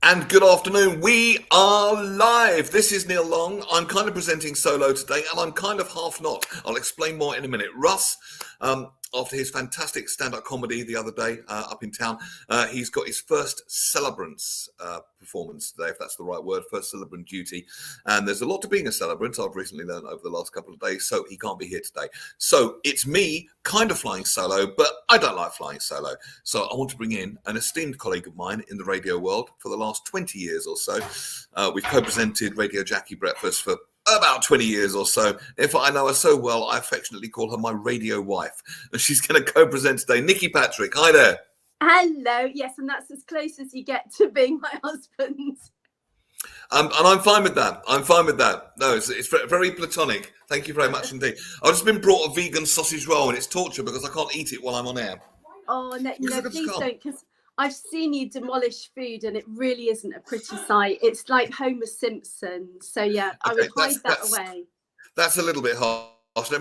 And good afternoon. We are live. This is Neil Long. I'm kind of presenting solo today, and I'm kind of half not. I'll explain more in a minute. Russ, after his fantastic stand-up comedy the other day up in town, he's got his first celebrants performance today, if that's the right word, first celebrant duty. And there's a lot to being a celebrant, I've recently learned over the last couple of days, so he can't be here today. So it's me kind of flying solo, but I don't like flying solo. So I want to bring in an esteemed colleague of mine in the radio world for the last 20 years or so. We've co-presented Radio Jackie Breakfast for about 20 years or so. In fact, I know her so well, I affectionately call her my radio wife. And she's going to co-present today. Nikki Patrick, hi there. Hello, yes, and that's as close as you get to being my husband. And I'm fine with that. I'm fine with that. No, it's very platonic. Thank you very much indeed. I've just been brought a vegan sausage roll, and it's torture because I can't eat it while I'm on air. Oh, no, please don't, because I've seen you demolish food, and it really isn't a pretty sight. It's like Homer Simpson. So, yeah, I would hide that away. That's a little bit harsh.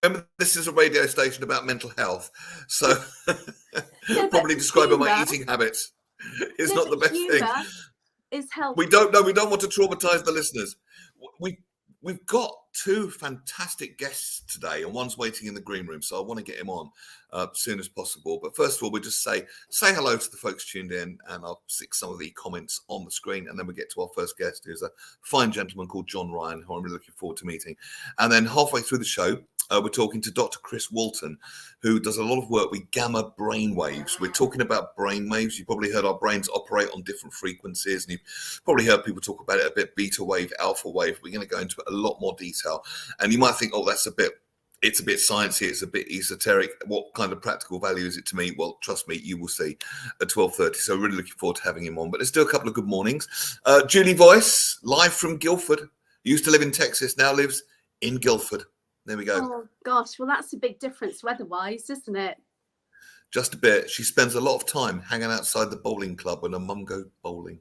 Remember, this is a radio station about mental health, so probably describing my eating habits is not the best thing. Is healthy. We don't want to traumatize the listeners. We've got two fantastic guests today, and one's waiting in the green room, so I want to get him on as soon as possible. But first of all, we'll just say hello to the folks tuned in, and I'll stick some of the comments on the screen, and then we get to our first guest, who's a fine gentleman called John Ryan, who I'm really looking forward to meeting. And then halfway through the show, we're talking to Dr. Chris Walton, who does a lot of work with gamma brain waves. We're talking about brain waves. You've probably heard our brains operate on different frequencies, and you've probably heard people talk about it a bit, beta wave, alpha wave. We're going to go into a lot more detail. And you might think, oh, it's a bit sciencey, it's a bit esoteric. What kind of practical value is it to me? Well, trust me, you will see at 12:30. So really looking forward to having him on. But let's do a couple of good mornings. Julie Voice, live from Guildford. Used to live in Texas, now lives in Guildford. There we go. Oh, gosh. Well, that's a big difference weather-wise, isn't it? Just a bit. She spends a lot of time hanging outside the bowling club when her mum goes bowling.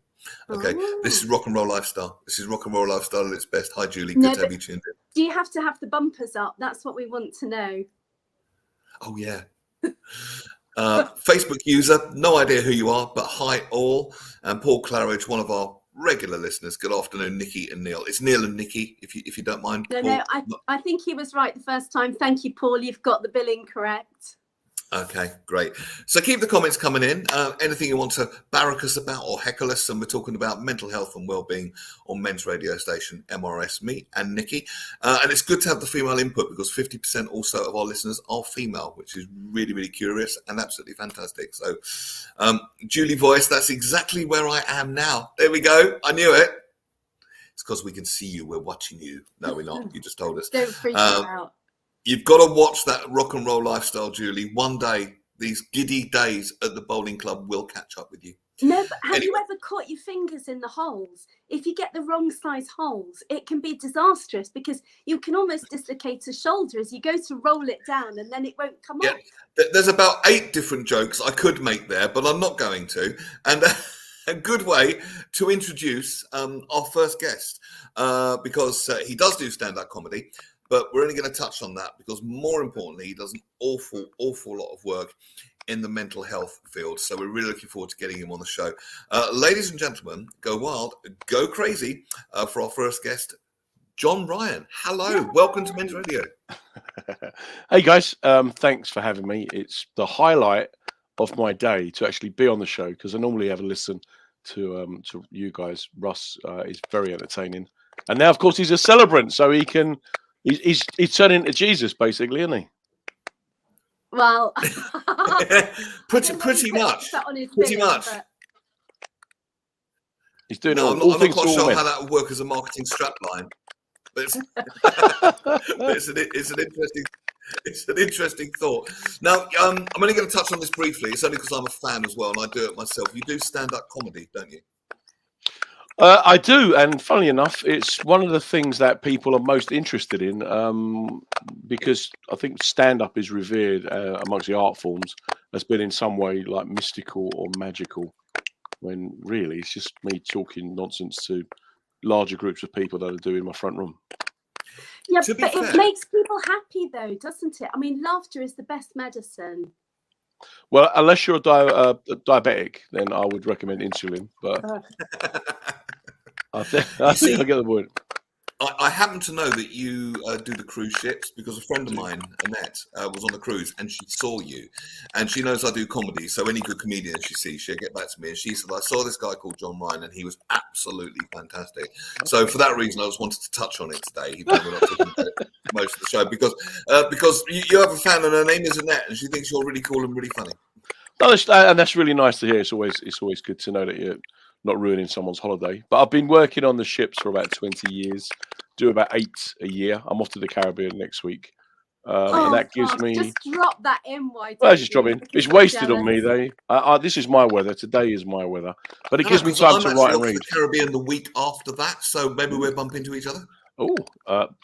Okay, This is Rock and Roll Lifestyle. This is Rock and Roll Lifestyle at its best. Hi, Julie. Good to have you tuned in. Do you have to have the bumpers up? That's what we want to know. Oh, yeah. Facebook user, no idea who you are, but hi all. And Paul Claridge, one of our regular listeners. Good afternoon, Nikki and Neil. It's Neil and Nikki, if you don't mind. No, I think he was right the first time. Thank you, Paul. You've got the billing correct. Okay, great. So keep the comments coming in. Anything you want to barrack us about or heckle us, and we're talking about mental health and well-being on men's radio station MRS, me and Nikki. And it's good to have the female input because 50% also of our listeners are female, which is really, really curious and absolutely fantastic. So Julie Voice, that's exactly where I am now. There we go. I knew it. It's because we can see you. We're watching you. No, we're not. You just told us. Don't freak out. You've got to watch that Rock and Roll Lifestyle, Julie. One day, these giddy days at the bowling club will catch up with you. No, but have you ever caught your fingers in the holes? If you get the wrong size holes, it can be disastrous because you can almost dislocate a shoulder as you go to roll it down and then it won't come off. There's about 8 different jokes I could make there, but I'm not going to. And a good way to introduce our first guest because he does do stand-up comedy. But we're only going to touch on that because more importantly, he does an awful lot of work in the mental health field. So we're really looking forward to getting him on the show. Ladies and gentlemen, go wild, go crazy for our first guest, John Ryan. Hello, welcome to Men's Radio. Hey guys, thanks for having me. It's the highlight of my day to actually be on the show because I normally have a listen to you guys. Russ is very entertaining. And now, of course, he's a celebrant, so he can... He's turning into Jesus, basically, isn't he? Well, pretty much. Pretty much. But... He's doing I'm not quite sure how that would work as a marketing strapline. But it's an interesting thought. Now, I'm only going to touch on this briefly. It's only because I'm a fan as well, and I do it myself. You do stand-up comedy, don't you? I do, and funnily enough, it's one of the things that people are most interested in because I think stand-up is revered amongst the art forms as being in some way like mystical or magical, when really it's just me talking nonsense to larger groups of people that I do in my front room. Yeah, but it makes people happy though, doesn't it? I mean, laughter is the best medicine. Well, unless you're a diabetic, then I would recommend insulin. But I think I get the point. I happen to know that you do the cruise ships because a friend of mine, Annette, was on the cruise and she saw you, and she knows I do comedy. So any good comedian she sees, she'll get back to me. And she said, "I saw this guy called John Ryan, and he was absolutely fantastic." So for that reason, I just wanted to touch on it today, even though we're not talking about it most of the show, because you have a fan and her name is Annette, and she thinks you're really cool and really funny. No, and that's really nice to hear. It's always good to know that you're not ruining someone's holiday. But I've been working on the ships for about 20 years. Do about 8 a year. I'm off to the Caribbean next week, and that gives me. Just drop that in. Why? Well, just drop in. It's wasted on me. This is my weather. Today is my weather, but it gives me time to write and read. The Caribbean the week after that, so maybe we'll bump into each other. Oh,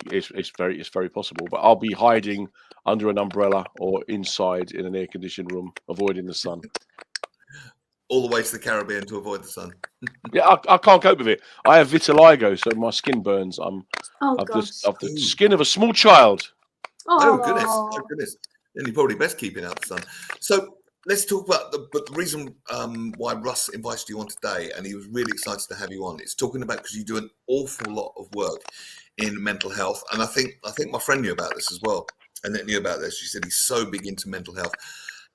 it's very possible. But I'll be hiding under an umbrella or inside in an air-conditioned room, avoiding the sun. All the way to the Caribbean to avoid the sun. Yeah, I can't cope with it. I have vitiligo, so my skin burns. I've the skin of a small child. Oh goodness! Then you're probably best keeping out the sun. So let's talk about the reason why Russ invited you on today, and he was really excited to have you on. It's talking about because you do an awful lot of work in mental health, and I think my friend knew about this as well. Annette knew about this. She said he's so big into mental health.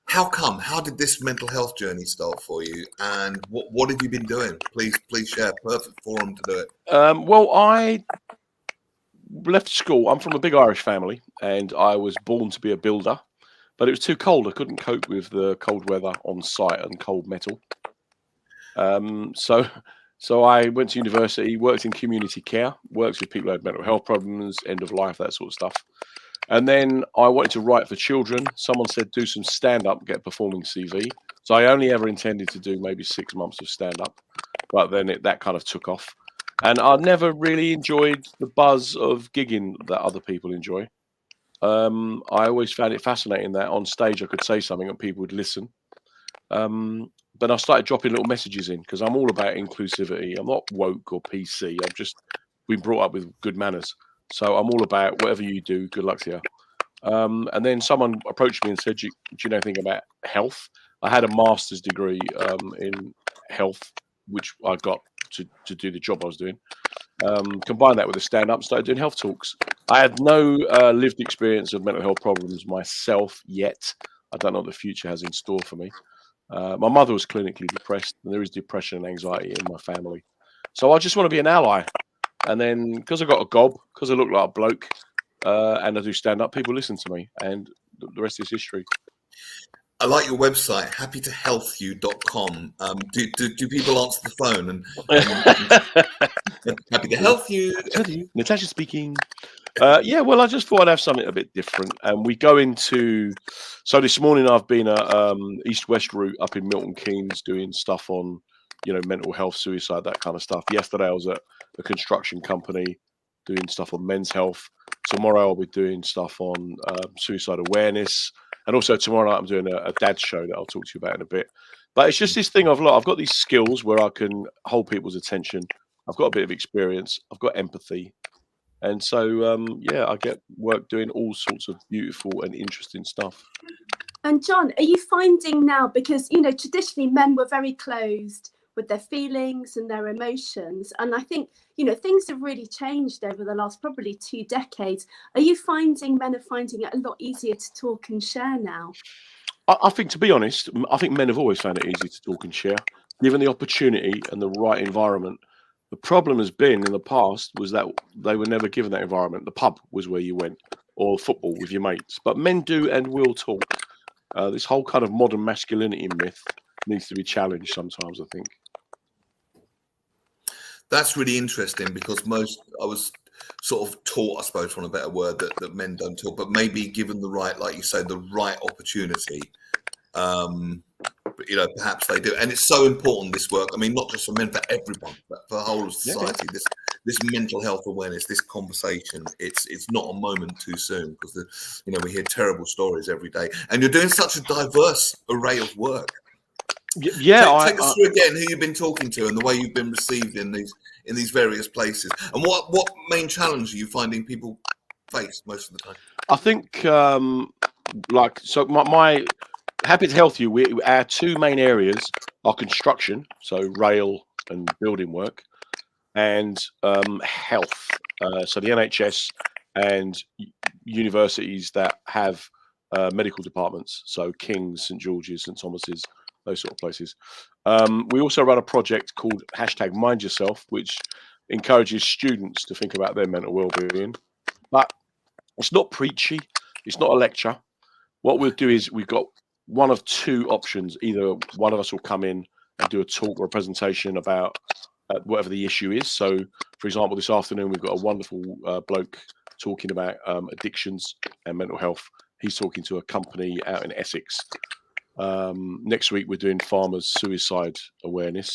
How come? How did this mental health journey start for you? And what have you been doing? Please share. Perfect forum to do it. Well, I left school. I'm from a big Irish family, and I was born to be a builder, but it was too cold. I couldn't cope with the cold weather on site and cold metal. So I went to university, worked in community care, worked with people who had mental health problems, end of life, that sort of stuff. And then I wanted to write for children. Someone said, do some stand-up, get a performing CV. So I only ever intended to do maybe 6 months of stand-up, but then that kind of took off. And I never really enjoyed the buzz of gigging that other people enjoy. I always found it fascinating that on stage I could say something and people would listen. But I started dropping little messages in because I'm all about inclusivity. I'm not woke or PC. I've just been brought up with good manners. So I'm all about whatever you do, good luck to you. And then someone approached me and said, do you know anything about health? I had a master's degree in health, which I got to do the job I was doing. Combined that with a stand-up, started doing health talks. I had no lived experience of mental health problems myself yet. I don't know what the future has in store for me. My mother was clinically depressed, and there is depression and anxiety in my family. So I just want to be an ally. And then because I got a gob, because I look like a bloke, and I do stand up, people listen to me, and the rest is history. I like your website, happytohealthyou.com. Do people answer the phone and happy to help you? Natasha speaking. Yeah, well, I just thought I'd have something a bit different. And we go into, so this morning I've been at East-West route up in Milton Keynes doing stuff on, mental health, suicide, that kind of stuff. Yesterday I was at a construction company doing stuff on men's health. Tomorrow I'll be doing stuff on suicide awareness. And also tomorrow night I'm doing a dad show that I'll talk to you about in a bit. But it's just this thing I've got these skills where I can hold people's attention. I've got a bit of experience. I've got empathy. And so, I get work doing all sorts of beautiful and interesting stuff. And John, are you finding now, because, traditionally men were very closed with their feelings and their emotions. And I think, things have really changed over the last probably 2 decades. Are you finding men are finding it a lot easier to talk and share now? I think, to be honest, I think men have always found it easy to talk and share, given the opportunity and the right environment. The problem has been in the past was that they were never given that environment. The pub was where you went, or football with your mates. But men do and will talk. This whole kind of modern masculinity myth needs to be challenged sometimes, I think. That's really interesting because I was sort of taught, I suppose, for a better word, that men don't talk, but maybe given the right, like you say, the right opportunity, perhaps they do. And it's so important, this work. I mean, not just for men, for everyone, but for the whole of society. Yeah. This mental health awareness, this conversation, it's not a moment too soon because we hear terrible stories every day. And you're doing such a diverse array of work. Yeah, take us through again who you've been talking to and the way you've been received in these various places, and what main challenge are you finding people face most of the time? I think, my Happy to Health You, our two main areas are construction, so rail and building work, and health. So the NHS and universities that have medical departments, so King's, St George's, St Thomas's, those sort of places. We also run a project called #Mind Yourself, which encourages students to think about their mental well-being. But it's not preachy. It's not a lecture. What we'll do is we've got one of two options. Either one of us will come in and do a talk or a presentation about whatever the issue is. So, for example, this afternoon, we've got a wonderful bloke talking about addictions and mental health. He's talking to a company out in Essex. Next week, we're doing farmers' suicide awareness.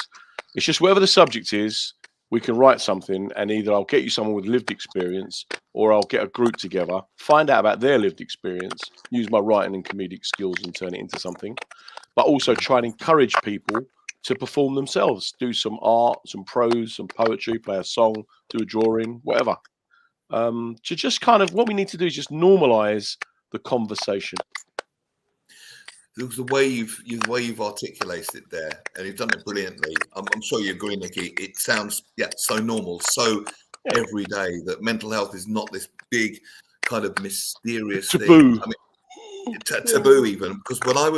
It's just whatever the subject is, we can write something, and either I'll get you someone with lived experience, or I'll get a group together, find out about their lived experience, use my writing and comedic skills and turn it into something, but also try and encourage people to perform themselves, do some art, some prose, some poetry, play a song, do a drawing, whatever. To just kind of, what we need to do is just normalize the conversation. The way you've articulated it there, and you've done it brilliantly. I'm sure you agree, Nikki. It sounds so normal, so every day, that mental health is not this big kind of mysterious taboo. thing. I mean, taboo even, because when I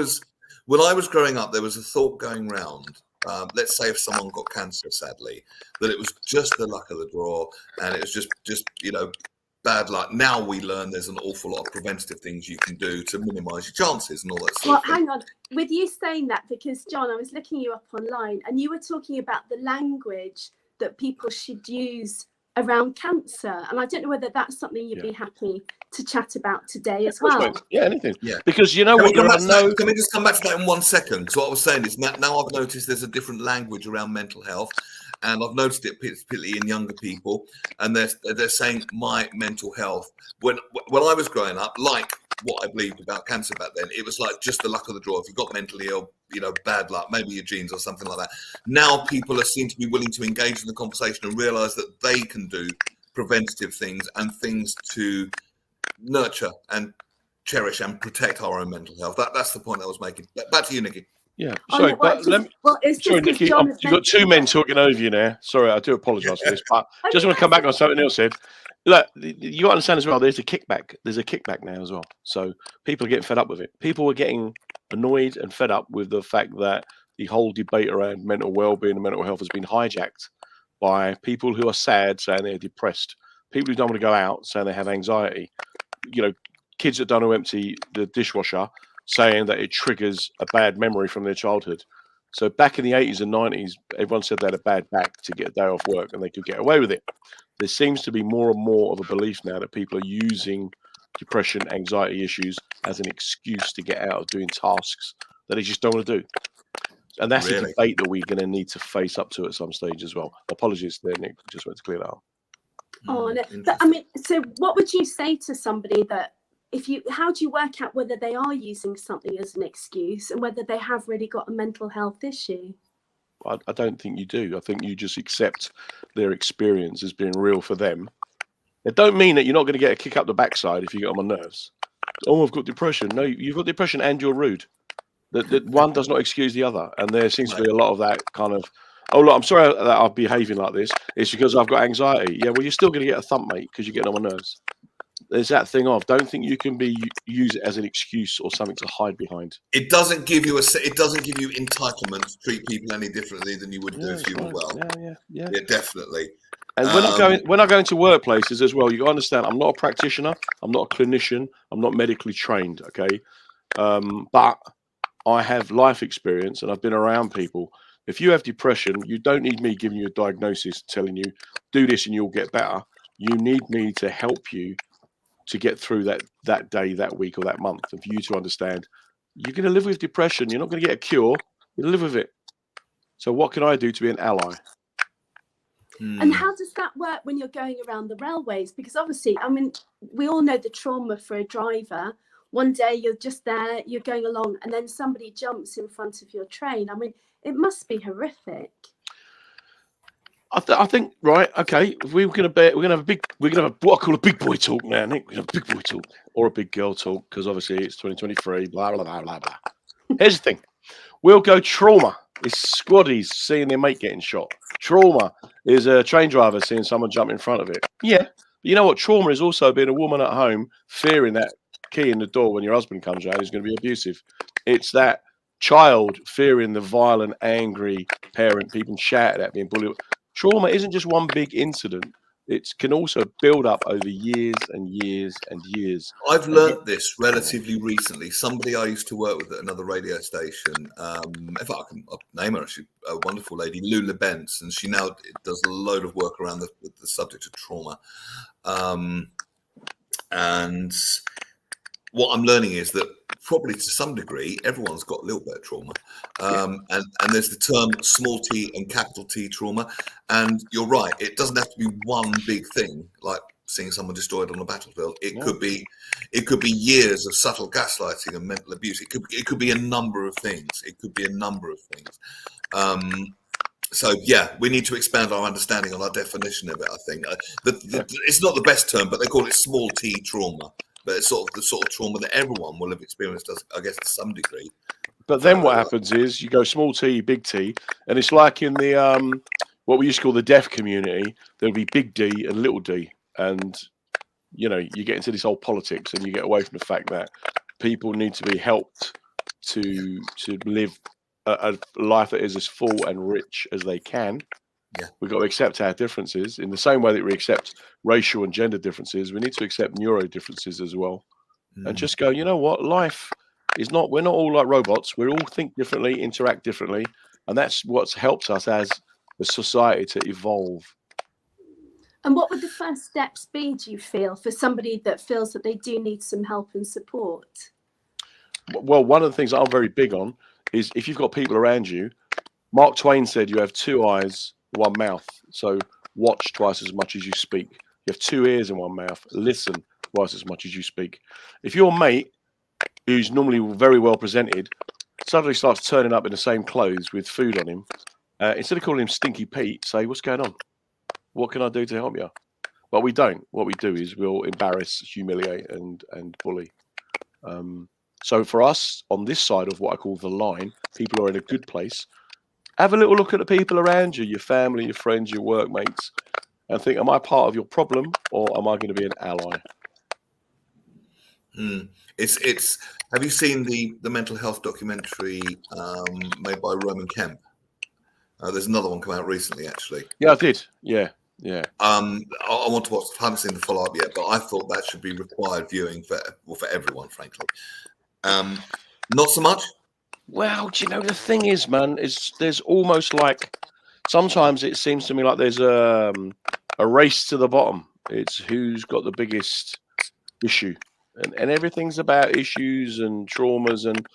was growing up, there was a thought going round. Let's say if someone got cancer, sadly, that it was just the luck of the draw, and it was just bad luck. Now we learn there's an awful lot of preventative things you can do to minimise your chances and all that sort of thing. Hang on. With you saying that, because John, I was looking you up online, and you were talking about the language that people should use around cancer, and I don't know whether that's something you'd be happy to chat about today as well. Yeah, anything. Yeah, because you know what? Can we just come back to that in 1 second? Because what I was saying is now I've noticed there's a different language around mental health. And I've noticed it particularly in younger people, and they're saying my mental health. When I was growing up, like what I believed about cancer back then, it was like just the luck of the draw. If you got mentally ill, bad luck, maybe your genes or something like that. Now people seem to be willing to engage in the conversation and realise that they can do preventative things and things to nurture and cherish and protect our own mental health. That's the point I was making. Back to you, Nikki. Yeah, sorry, sorry, Nikki, you've got two men talking over you now. Sorry, I do apologise for this, but just want to come back on something else said. Look, you got to understand as well, there's a kickback. There's a kickback now as well. So people are getting fed up with it. People are getting annoyed and fed up with the fact that the whole debate around mental well-being and mental health has been hijacked by people who are sad, saying they're depressed. People who don't want to go out, saying they have anxiety. Kids that don't want to empty the dishwasher, saying that it triggers a bad memory from their childhood. So back in the 80s and 90s, everyone said they had a bad back to get a day off work and they could get away with it. There seems to be more and more of a belief now that people are using depression, anxiety issues as an excuse to get out of doing tasks that they just don't want to do. And that's a debate that we're going to need to face up to at some stage as well. Apologies there, Nick. Just wanted to clear that up. Oh, no. But, I mean, so what would you say to somebody that, how do you work out whether they are using something as an excuse and whether they have really got a mental health issue? I don't think you do. I think you just accept their experience as being real for them. It don't mean that you're not going to get a kick up the backside if you get on my nerves. Oh, I've got depression. No, you've got depression and you're rude. That one does not excuse the other. And there seems to be a lot of that kind of, oh, look, I'm sorry that I'm behaving like this. It's because I've got anxiety. Yeah, well, you're still going to get a thump, mate, because you're getting on my nerves. There's that thing of don't think you can use it as an excuse or something to hide behind. It doesn't give you entitlement to treat people any differently than you would do if you were well. Yeah, definitely. And when I go into workplaces as well, you got to understand I'm not a practitioner, I'm not a clinician, I'm not medically trained, okay? But I have life experience and I've been around people. If you have depression, you don't need me giving you a diagnosis, telling you do this and you'll get better. You need me to help you to get through that day, that week, or that month, and for you to understand you're going to live with depression. You're not going to get a cure. You live with it. So what can I do to be an ally? And how does that work when you're going around the railways? Because obviously, I mean, we all know the trauma for a driver. One day you're just there, you're going along, and then somebody jumps in front of your train. I mean, it must be horrific. I think right. Okay, if we're gonna have what I call a big boy talk now, Nick. We're gonna have a big boy talk or a big girl talk because obviously it's 2023. Blah blah blah blah blah. Here's the thing. We'll go trauma. It's squaddies seeing their mate getting shot. Trauma is a train driver seeing someone jump in front of it. Yeah. But you know what? Trauma is also being a woman at home fearing that key in the door when your husband comes around is going to be abusive. It's that child fearing the violent, angry parent, people shouting at, being bullied. Trauma isn't just one big incident. It can also build up over years and years and years. I've learnt this relatively recently. Somebody I used to work with at another radio station, if I can name her, she's a wonderful lady, Lula Bentz, and she now does a load of work around the subject of trauma. And what I'm learning is that probably to some degree, everyone's got a little bit of trauma. And there's the term small t and capital T trauma. And you're right, it doesn't have to be one big thing, like seeing someone destroyed on a battlefield. It could be years of subtle gaslighting and mental abuse. It could be a number of things. So yeah, we need to expand our understanding on our definition of it. I think it's not the best term, but they call it small t trauma. But it's the sort of trauma that everyone will have experienced, I guess, to some degree. But then what happens is you go small t, big T, and it's like in the what we used to call the deaf community. There'll be big D and little d, and you get into this whole politics, and you get away from the fact that people need to be helped to live a life that is as full and rich as they can. Yeah. We've got to accept our differences in the same way that we accept racial and gender differences. We need to accept neuro differences as well, and just go, you know what, life is not, we're not all like robots. We all think differently, interact differently, and that's what's helped us as a society to evolve. And what would the first steps be, do you feel, for somebody that feels that they do need some help and support? Well, one of the things I'm very big on is if you've got people around you, Mark Twain said you have 2 eyes, 1 mouth. So watch twice as much as you speak. You have 2 ears and 1 mouth. Listen twice as much as you speak. If your mate, who's normally very well presented, suddenly starts turning up in the same clothes with food on him, instead of calling him Stinky Pete, say, what's going on? What can I do to help you? But we don't. What we do is we'll embarrass, humiliate, and bully. So for us, on this side of what I call the line, people are in a good place. Have a little look at the people around you, your family, your friends, your workmates, and think, am I part of your problem or am I going to be an ally? It's. Have you seen the mental health documentary made by Roman Kemp? There's another one come out recently, actually. Yeah, I did. Yeah. I want to watch. I haven't seen the follow-up yet, but I thought that should be required viewing for everyone, frankly. Not so much. Well, do you know, the thing is, man, there's almost like, sometimes it seems to me like there's a race to the bottom. It's who's got the biggest issue, and everything's about issues and traumas, and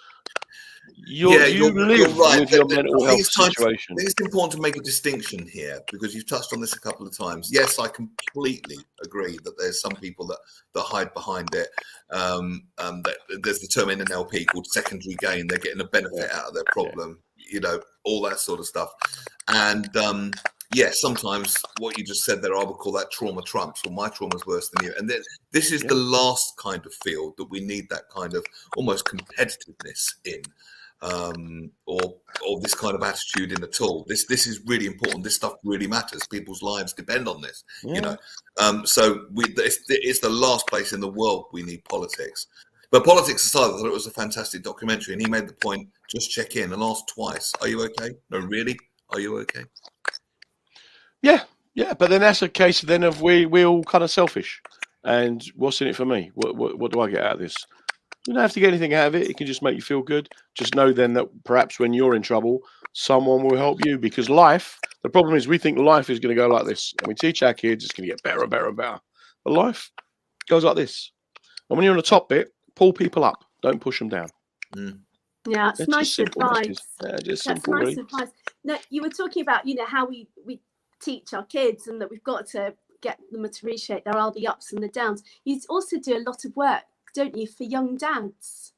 you live right. with your mental health situation. I think it's important to make a distinction here, because you've touched on this a couple of times. Yes, I completely agree that there's some people that hide behind it. That there's the term in NLP called secondary gain. They're getting a benefit out of their problem, all that sort of stuff. And sometimes what you just said there, I would call that trauma trumps, or my trauma's worse than you. And this is the last kind of field that we need that kind of almost competitiveness in. Or this kind of attitude in at all. This is really important. This stuff really matters. People's lives depend on this. So it's the last place in the world we need politics. But politics aside, I thought it was a fantastic documentary, and he made the point: just check in and ask twice. Are you okay? No, really? Are you okay? Yeah. But then that's a case then of we all kind of selfish, and what's in it for me? What do I get out of this? You don't have to get anything out of it. It can just make you feel good. Just know then that perhaps when you're in trouble, someone will help you, because life, the problem is we think life is going to go like this. And we teach our kids it's going to get better and better and better. But life goes like this. And when you're on the top bit, pull people up. Don't push them down. Yeah, it's nice advice. Just That's simple, nice really. advice. No, you were talking about, how we teach our kids, and that we've got to get them to appreciate there are the ups and the downs. You also do a lot of work, don't you, for young dads?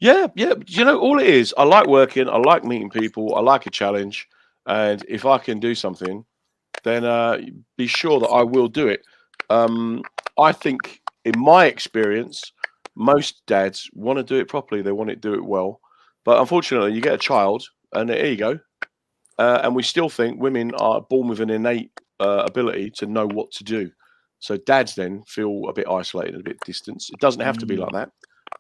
Yeah. All it is, I like working, I like meeting people, I like a challenge, and if I can do something, then be sure that I will do it. I think, in my experience, most dads want to do it properly. They want to do it well. But unfortunately, you get a child, and there you go. And we still think women are born with an innate ability to know what to do. So dads then feel a bit isolated, a bit distant. It doesn't have to be like that.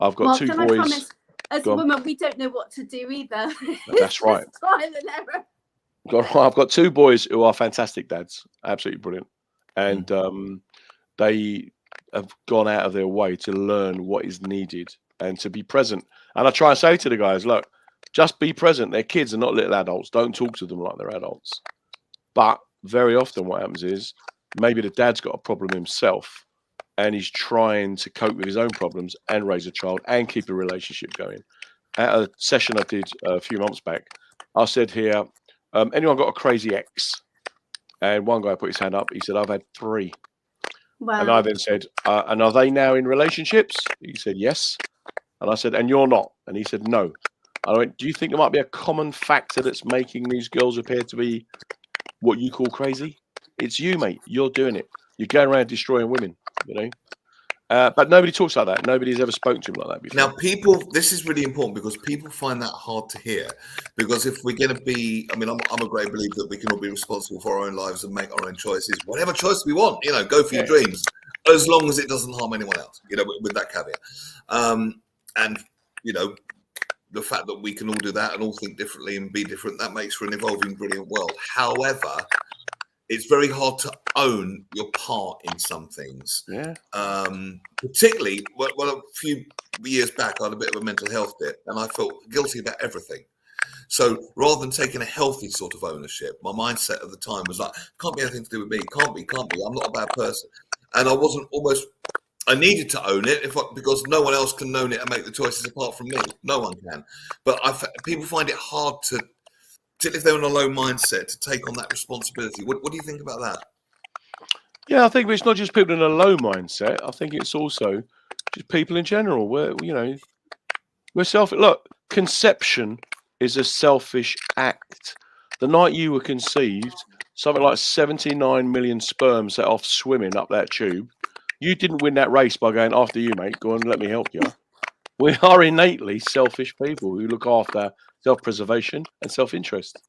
I've got Well, two can boys. I promise, as Go a on. woman, we don't know what to do either. That's right. It's trial and error. I've got two boys who are fantastic dads, absolutely brilliant, and they have gone out of their way to learn what is needed and to be present. And I try and say to the guys, look, just be present. They're kids and not little adults. Don't talk to them like they're adults. But very often what happens is maybe the dad's got a problem himself and he's trying to cope with his own problems and raise a child and keep a relationship going. At a session I did a few months back, I said here, anyone got a crazy ex? And one guy put his hand up. He said, I've had 3. Wow. And I then said, and are they now in relationships? He said, yes. And I said, and you're not? And he said, no. I went, do you think there might be a common factor that's making these girls appear to be what you call crazy? It's you, mate. You're doing it. You're going around destroying women, you know? But nobody talks like that. Nobody's ever spoken to him like that before. Now, people, this is really important because people find that hard to hear. Because if we're going to be, I mean, I'm a great believer that we can all be responsible for our own lives and make our own choices, whatever choice we want, you know, go for your dreams, as long as it doesn't harm anyone else, you know, with that caveat. And, you know, the fact that we can all do that and all think differently and be different, that makes for an evolving, brilliant world. However, it's very hard to own your part in some things. Yeah. Particularly, well, a few years back, I had a bit of a mental health bit, and I felt guilty about everything. So rather than taking a healthy sort of ownership, my mindset at the time was like, can't be anything to do with me. Can't be. I'm not a bad person. And I wasn't almost, I needed to own it because no one else can own it and make the choices apart from me. No one can. But people find it hard to, particularly if they're in a low mindset, to take on that responsibility. What do you think about that? Yeah, I think it's not just people in a low mindset. I think it's also just people in general. We're selfish. Look, conception is a selfish act. The night you were conceived, something like 79 million sperm set off swimming up that tube. You didn't win that race by going, after you, mate. Go on, let me help you. We are innately selfish people who look after self-preservation and self-interest.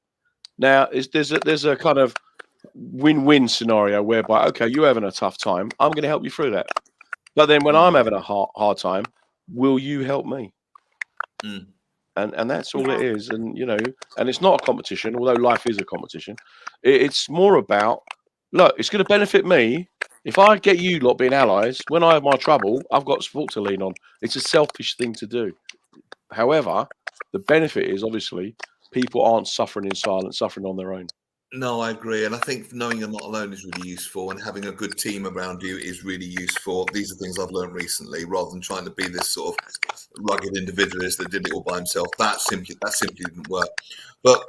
Now, there's a kind of win-win scenario whereby, okay, you're having a tough time. I'm going to help you through that. But then when I'm having a hard time, will you help me? And that's all it is. And, you know, and it's not a competition, although life is a competition. It's more about, look, it's going to benefit me. If I get you lot being allies, when I have my trouble, I've got support to lean on. It's a selfish thing to do. However, the benefit is obviously people aren't suffering in silence, suffering on their own. No, I agree. And I think knowing you're not alone is really useful, and having a good team around you is really useful. These are things I've learned recently, rather than trying to be this sort of rugged individualist that did it all by himself. That simply didn't work. But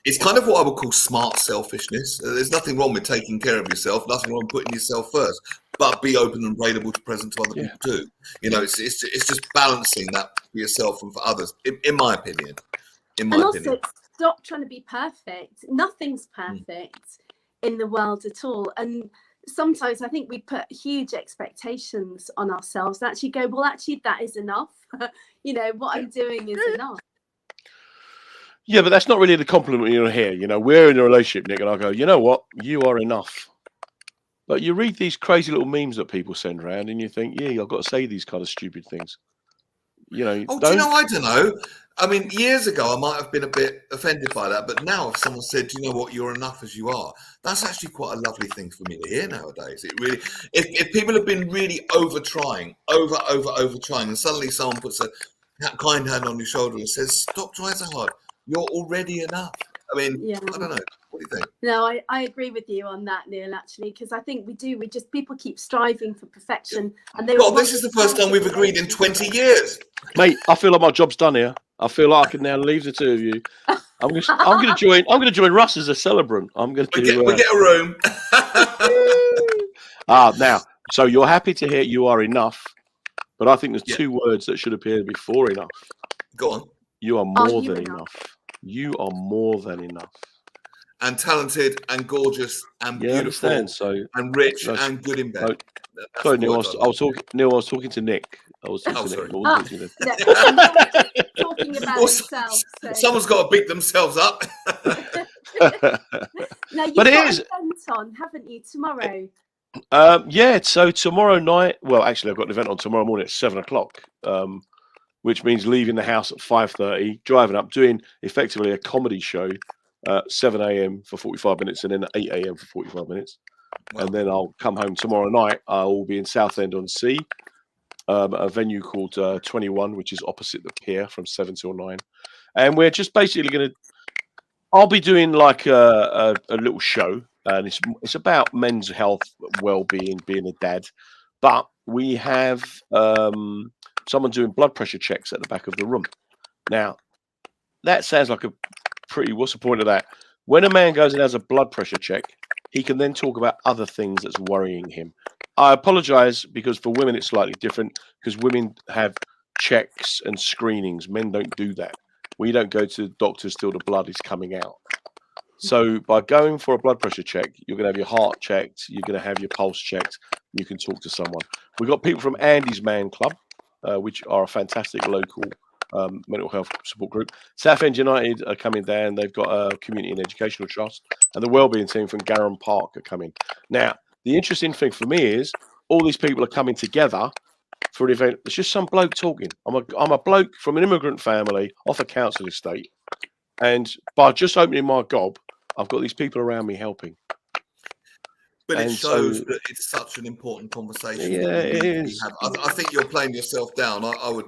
it's kind of what I would call smart selfishness. There's nothing wrong with taking care of yourself, nothing wrong with putting yourself first, but be open and available to present to other people too. You know, it's just balancing that for yourself and for others, in my opinion. Also, stop trying to be perfect. Nothing's perfect in the world at all. And sometimes I think we put huge expectations on ourselves and actually go, well, actually, that is enough. You know, what I'm doing is enough. Yeah, but that's not really the compliment you'll hear. You know, we're in a relationship, Nick, and I go, you know what? You are enough. But you read these crazy little memes that people send around and you think, yeah, I've got to say these kind of stupid things. You know, do you know, I don't know. I mean, years ago, I might have been a bit offended by that. But now if someone said, do you know what, you're enough as you are, that's actually quite a lovely thing for me to hear nowadays. It really, if people have been really over trying, and suddenly someone puts a kind hand on your shoulder and says, stop trying so hard. You're already enough. I mean, I don't know. What do you think? No, I agree with you on that, Neil, actually, because I think people keep striving for perfection. And this is the first time we've agreed in 20 years. Mate, I feel like my job's done here. I feel like I can now leave the two of you. I'm going to join Russ as a celebrant. I'm going to we get a room. Now, so you're happy to hear you are enough, but I think there's 2 words that should appear before enough. Go on. You are more than enough. You are more than enough. And talented and gorgeous and beautiful and rich and good in bed. Sorry, Neil, I was talking to Nick, I was Oh, teaching sorry. it. I wasn't teaching it. No, people were just talking about Well, themselves. So. Someone's got to beat themselves up. Now you've But it got is- an event on, haven't you, tomorrow? Yeah, so tomorrow night, well, actually, I've got an event on tomorrow morning at 7:00, which means leaving the house at 5:30, driving up, doing effectively a comedy show at 7 a.m. for 45 minutes and then 8 a.m. for 45 minutes. Wow. And then I'll come home tomorrow night. I'll be in Southend-on-Sea, a venue called 21, which is opposite the pier from 7 till 9. And we're just basically going to, I'll be doing like a little show. And it's about men's health, well-being, being a dad. But we have someone doing blood pressure checks at the back of the room. Now, that sounds like a pretty, what's the point of that? When a man goes and has a blood pressure check, he can then talk about other things that's worrying him. I apologize because for women it's slightly different because women have checks and screenings. Men don't do that. We don't go to doctors till the blood is coming out. So by going for a blood pressure check, you're going to have your heart checked, you're going to have your pulse checked, you can talk to someone. We've got people from Andy's Man Club, which are a fantastic local mental health support group. Southend United are coming down. They've got a community and educational trust, and the wellbeing team from Garum Park are coming. Now, the interesting thing for me is all these people are coming together for an event. It's just some bloke talking. I'm a bloke from an immigrant family off a council estate, and by just opening my gob, I've got these people around me helping. But it And shows so- that it's such an important conversation. Yeah, that it needs to be is. had. I think you're playing yourself down. I would.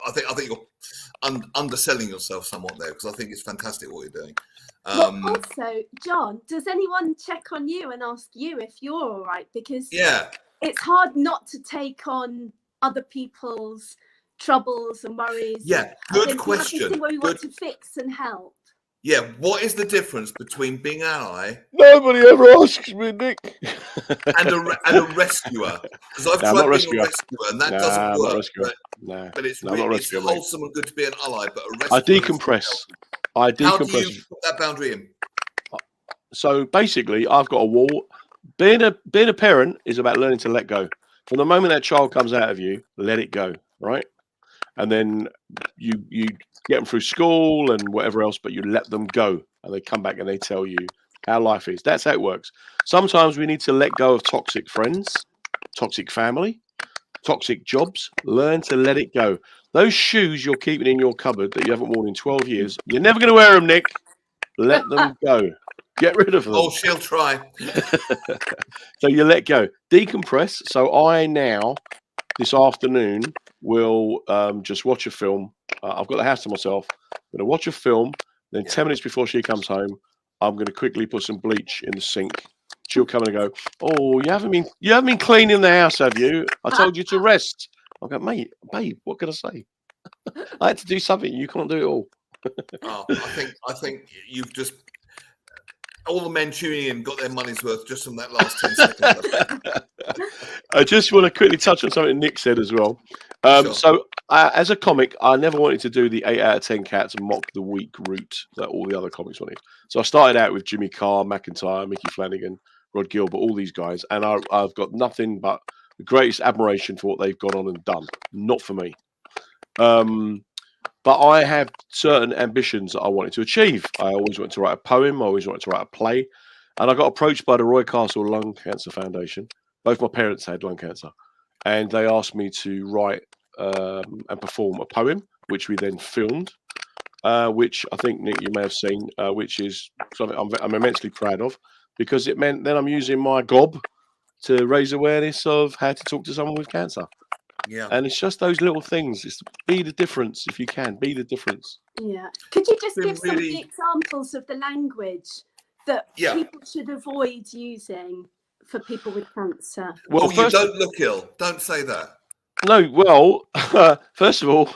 I think you're underselling yourself somewhat there because I think it's fantastic what you're doing. Well, also, John, does anyone check on you and ask you if you're all right? Because Yeah, it's hard not to take on other people's troubles and worries. yeah. I Good think we have this question. thing where we Good. want to fix and help. Yeah. What is the difference between being an ally Nobody ever asks me, Nick. and a rescuer? Because I've No, I'm not tried being rescuer. a rescuer and that Nah, doesn't I'm not work. rescuer. But, No, but it's No, I'm not really, it's rescuer, mate. wholesome and good to be an ally. But a rescuer I is decompress. I How do decompress. you put that boundary in? So basically, I've got a wall. Being a parent is about learning to let go. From the moment that child comes out of you, let it go, right? And then you get them through school and whatever else, but you let them go, and they come back and they tell you how life is. That's how it works. Sometimes we need to let go of toxic friends, toxic family, toxic jobs. Learn to let it go. Those shoes you're keeping in your cupboard that you haven't worn in 12 years, you're never going to wear them, Nick. Let them go. Get rid of them. Oh, she'll try. So you let go, decompress. So I now, this afternoon, will just watch a film. I've got the house to myself. I'm going to watch a film. Then 10 minutes before she comes home, I'm going to quickly put some bleach in the sink. She'll come in and go, "Oh, you haven't been cleaning the house, have you? I told you to rest." I go, "Mate, babe, what can I say? I had to do something. You can't do it all." Oh, I think you've just all the men tuning in got their money's worth just from that last 10 seconds. I just want to quickly touch on something Nick said as well. Sure. So, as a comic, I never wanted to do the 8 out of 10 cats and mock the weak route that all the other comics wanted. So I started out with Jimmy Carr, McIntyre, Mickey Flanagan, Rod Gilbert, all these guys, and I've got nothing but the greatest admiration for what they've gone on and done. Not for me. But I have certain ambitions that I wanted to achieve. I always wanted to write a poem. I always wanted to write a play. And I got approached by the Roy Castle Lung Cancer Foundation. Both my parents had lung cancer. And they asked me to write and perform a poem, which we then filmed, which I think, Nick, you may have seen, which is something I'm immensely proud of, because it meant then I'm using my gob to raise awareness of how to talk to someone with cancer. Yeah. And it's just those little things. It's be the difference if you can. Be the difference. Yeah. Could you just Been give some of really- the examples of the language that Yeah. people should avoid using for people with cancer? Well, Oh, you first, don't look ill. Don't say that. no. Well, first of all,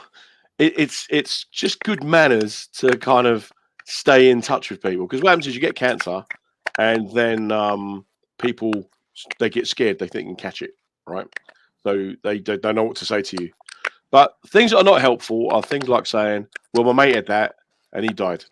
it's just good manners to kind of stay in touch with people, because what happens is you get cancer, and then people, they get scared. They think they can catch it, right? So they don't know what to say to you. But things that are not helpful are things like saying, "Well, my mate had that and he died."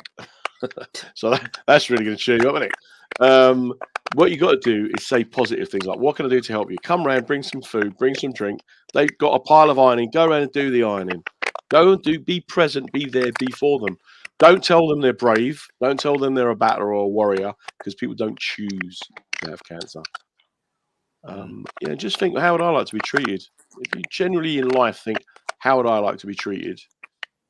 So that's really going to cheer you up, isn't it? what you got to do is say positive things like, what can I do to help you? Come round, bring some food, bring some drink. They've got a pile of ironing. Go around and do the ironing. Go and be present, be there, be for them. Don't tell them they're brave. Don't tell them they're a battler or a warrior, because people don't choose to have cancer. Just think, how would I like to be treated? If you generally in life think, how would I like to be treated?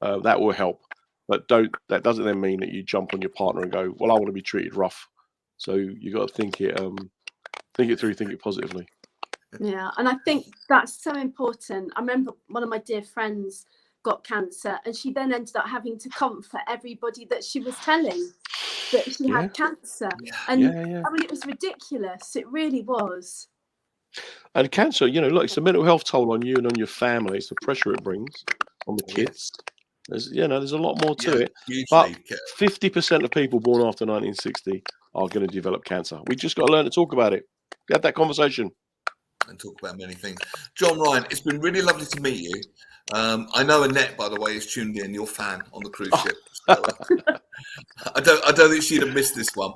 That will help. But that doesn't then mean that you jump on your partner and go, well, I want to be treated rough. So you got to think it through, think it positively. Yeah, and I think that's so important. I remember one of my dear friends got cancer, and she then ended up having to comfort everybody that she was telling that she had cancer. And I mean, it was ridiculous. It really was. And cancer, look, it's a mental health toll on you and on your family. It's the pressure it brings on the kids. There's a lot more to it. But 50% of people born after 1960 are going to develop cancer. We just got to learn to talk about it. Have that conversation. And talk about many things. John Ryan, it's been really lovely to meet you. I know Annette, by the way, is tuned in. Your fan on the cruise ship. So, I don't think she'd have missed this one.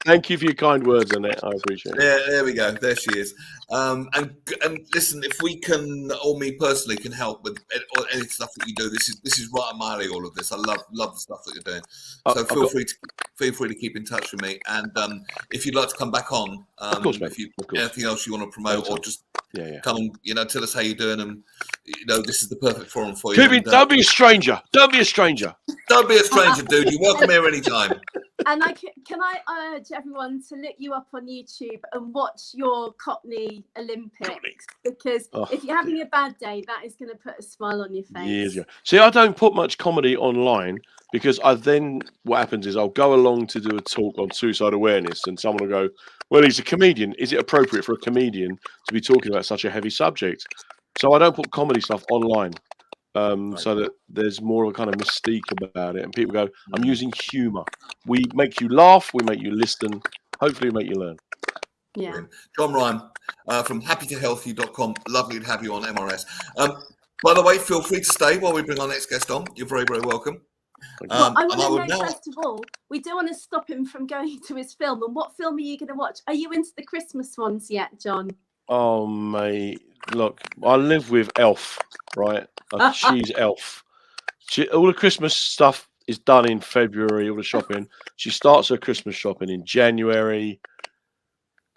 Thank you for your kind words, Annette. I appreciate it. Yeah, there we go. There she is. And listen, if we can, or me personally, can help with any stuff that you do, this is right up my alley. All of this, I love the stuff that you're doing. So feel free to keep in touch with me. And if you'd like to come back on, of course, if you anything else you want to promote, or just come and tell us how you're doing, and this is the perfect forum for you. Don't be a stranger. Don't be a stranger. Don't be a stranger, dude. You're welcome here anytime. And can I urge everyone to look you up on YouTube and watch your Cockney Olympics, because if you're having a bad day, that is going to put a smile on your face. See, I don't put much comedy online, because what happens is I'll go along to do a talk on suicide awareness, and someone will go, well, he's a comedian. Is it appropriate for a comedian to be talking about such a heavy subject? So I don't put comedy stuff online. So that there's more of a kind of mystique about it, and people go, I'm using humor. We make you laugh, we make you listen, hopefully we make you learn. Yeah. John Ryan from happytohealthy.com. Lovely to have you on MRS. By the way, feel free to stay while we bring our next guest on. You're very, very welcome. Well, I want to know, first of all, we don't want to stop him from going to his film. And what film are you going to watch? Are you into the Christmas ones yet, John? Oh, mate, look, I live with Elf, right? She's Elf. All the Christmas stuff is done in February, all the shopping. She starts her Christmas shopping in January.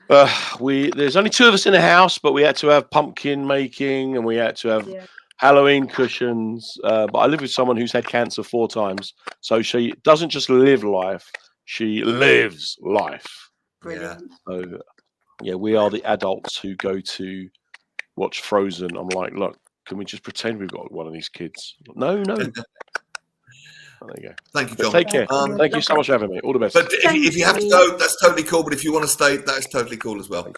There's only 2 of us in the house, but we had to have pumpkin making, and we had to have Halloween cushions. But I live with someone who's had cancer 4 times. So she doesn't just live life, she lives life. Brilliant. So, we are the adults who go to watch Frozen. I'm like, look, can we just pretend we've got one of these kids? No. There you go. Thank you, John. Take care. Thank you so much for having me. All the best. But if you have to go, that's totally cool. But if you want to stay, that's totally cool as well.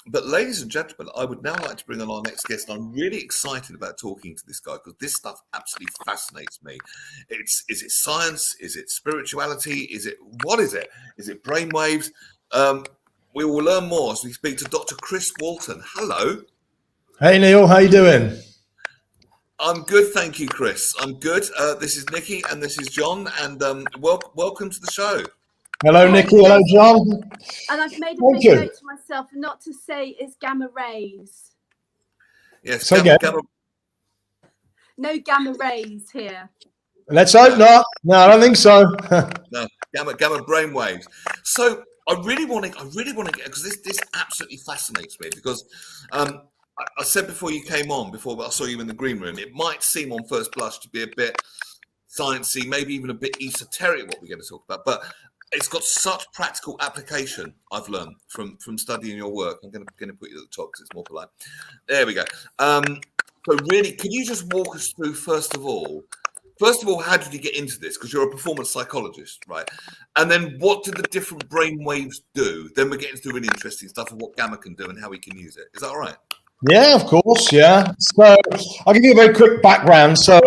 But ladies and gentlemen, I would now like to bring on our next guest. I'm really excited about talking to this guy, because this stuff absolutely fascinates me. Is it science? Is it spirituality? What is it? Is it brainwaves? We will learn more as we speak to Dr. Chris Walton. Hello. Hey, Neil. How you doing? I'm good, thank you, Chris. I'm good. This is Nikki and this is John, and welcome to the show. Hello, Nikki. Hello, John. And I've made a big note to myself not to say it's gamma rays. Yes, no gamma rays here. Let's hope not. No, I don't think so. No, gamma brainwaves. So I really want to get, because this absolutely fascinates me, because I said before you came on, before I saw you in the green room, it might seem on first blush to be a bit sciencey, maybe even a bit esoteric what we're going to talk about, but it's got such practical application. I've learned from studying your work. I'm going to put you at the top because it's more polite. There we go. So really, can you just walk us through first of all, how did you get into this? Because you're a performance psychologist, right? And then what did the different brain waves do? Then we're getting to the really interesting stuff of what gamma can do and how we can use it. Is that all right? Yeah, of course. Yeah. So I'll give you a very quick background. So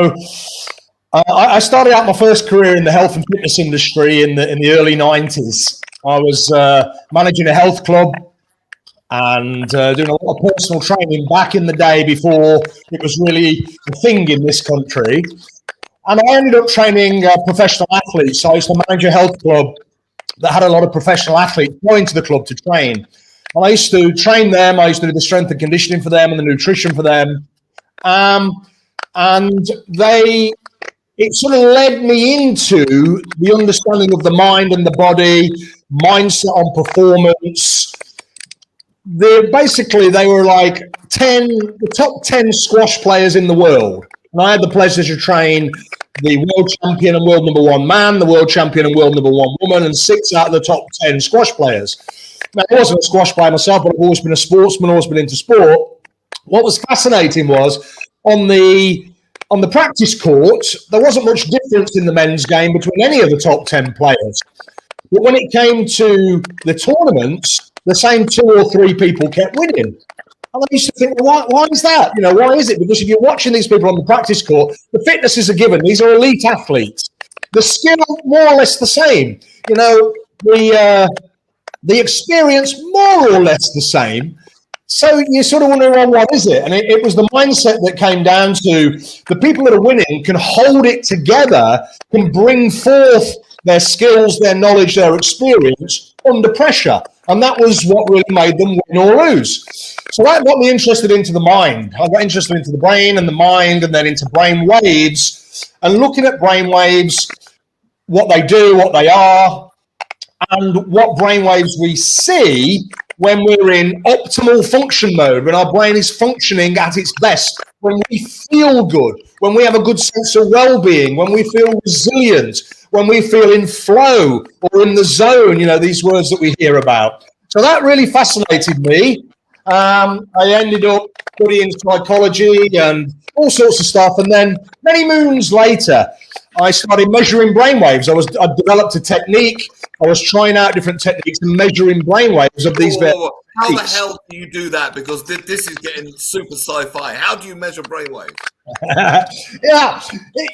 I started out my first career in the health and fitness industry in the early 90s. I was managing a health club and doing a lot of personal training back in the day before it was really a thing in this country. And I ended up training professional athletes. So I used to manage a health club that had a lot of professional athletes going to the club to train. And I used to train them. I used to do the strength and conditioning for them and the nutrition for them. And it sort of led me into the understanding of the mind and the body, mindset on performance. They were like the top 10 squash players in the world. And I had the pleasure to train the world champion and world number 1 man, the world champion and world number 1 woman, and 6 out of the top 10 squash players. Now, I wasn't a squash player myself, but I've always been a sportsman, always been into sport. What was fascinating was on the practice court, there wasn't much difference in the men's game between any of the top 10 players. But when it came to the tournaments, the same 2 or 3 people kept winning. And I used to think, well, why is that? Why is it? Because if you're watching these people on the practice court, the fitness is a given. These are elite athletes. The skill, more or less the same. The experience, more or less the same. So you sort of wonder, well, what is it? And it was the mindset that came down to the people that are winning can hold it together, can bring forth their skills, their knowledge, their experience under pressure. And that was what really made them win or lose. So that got me interested into the mind. I got interested into the brain and the mind, and then into brain waves, and looking at brain waves, what they do, what they are, and what brain waves we see when we're in optimal function mode, when our brain is functioning at its best, when we feel good, when we have a good sense of well-being, when we feel resilient, when we feel in flow or in the zone, these words that we hear about. So that really fascinated me. I ended up studying psychology and all sorts of stuff. And then many moons later, I started measuring brainwaves. I developed a technique. I was trying out different techniques and measuring brainwaves of these various How the hell do you do that? Because this is getting super sci-fi. How do you measure brainwaves? Yeah,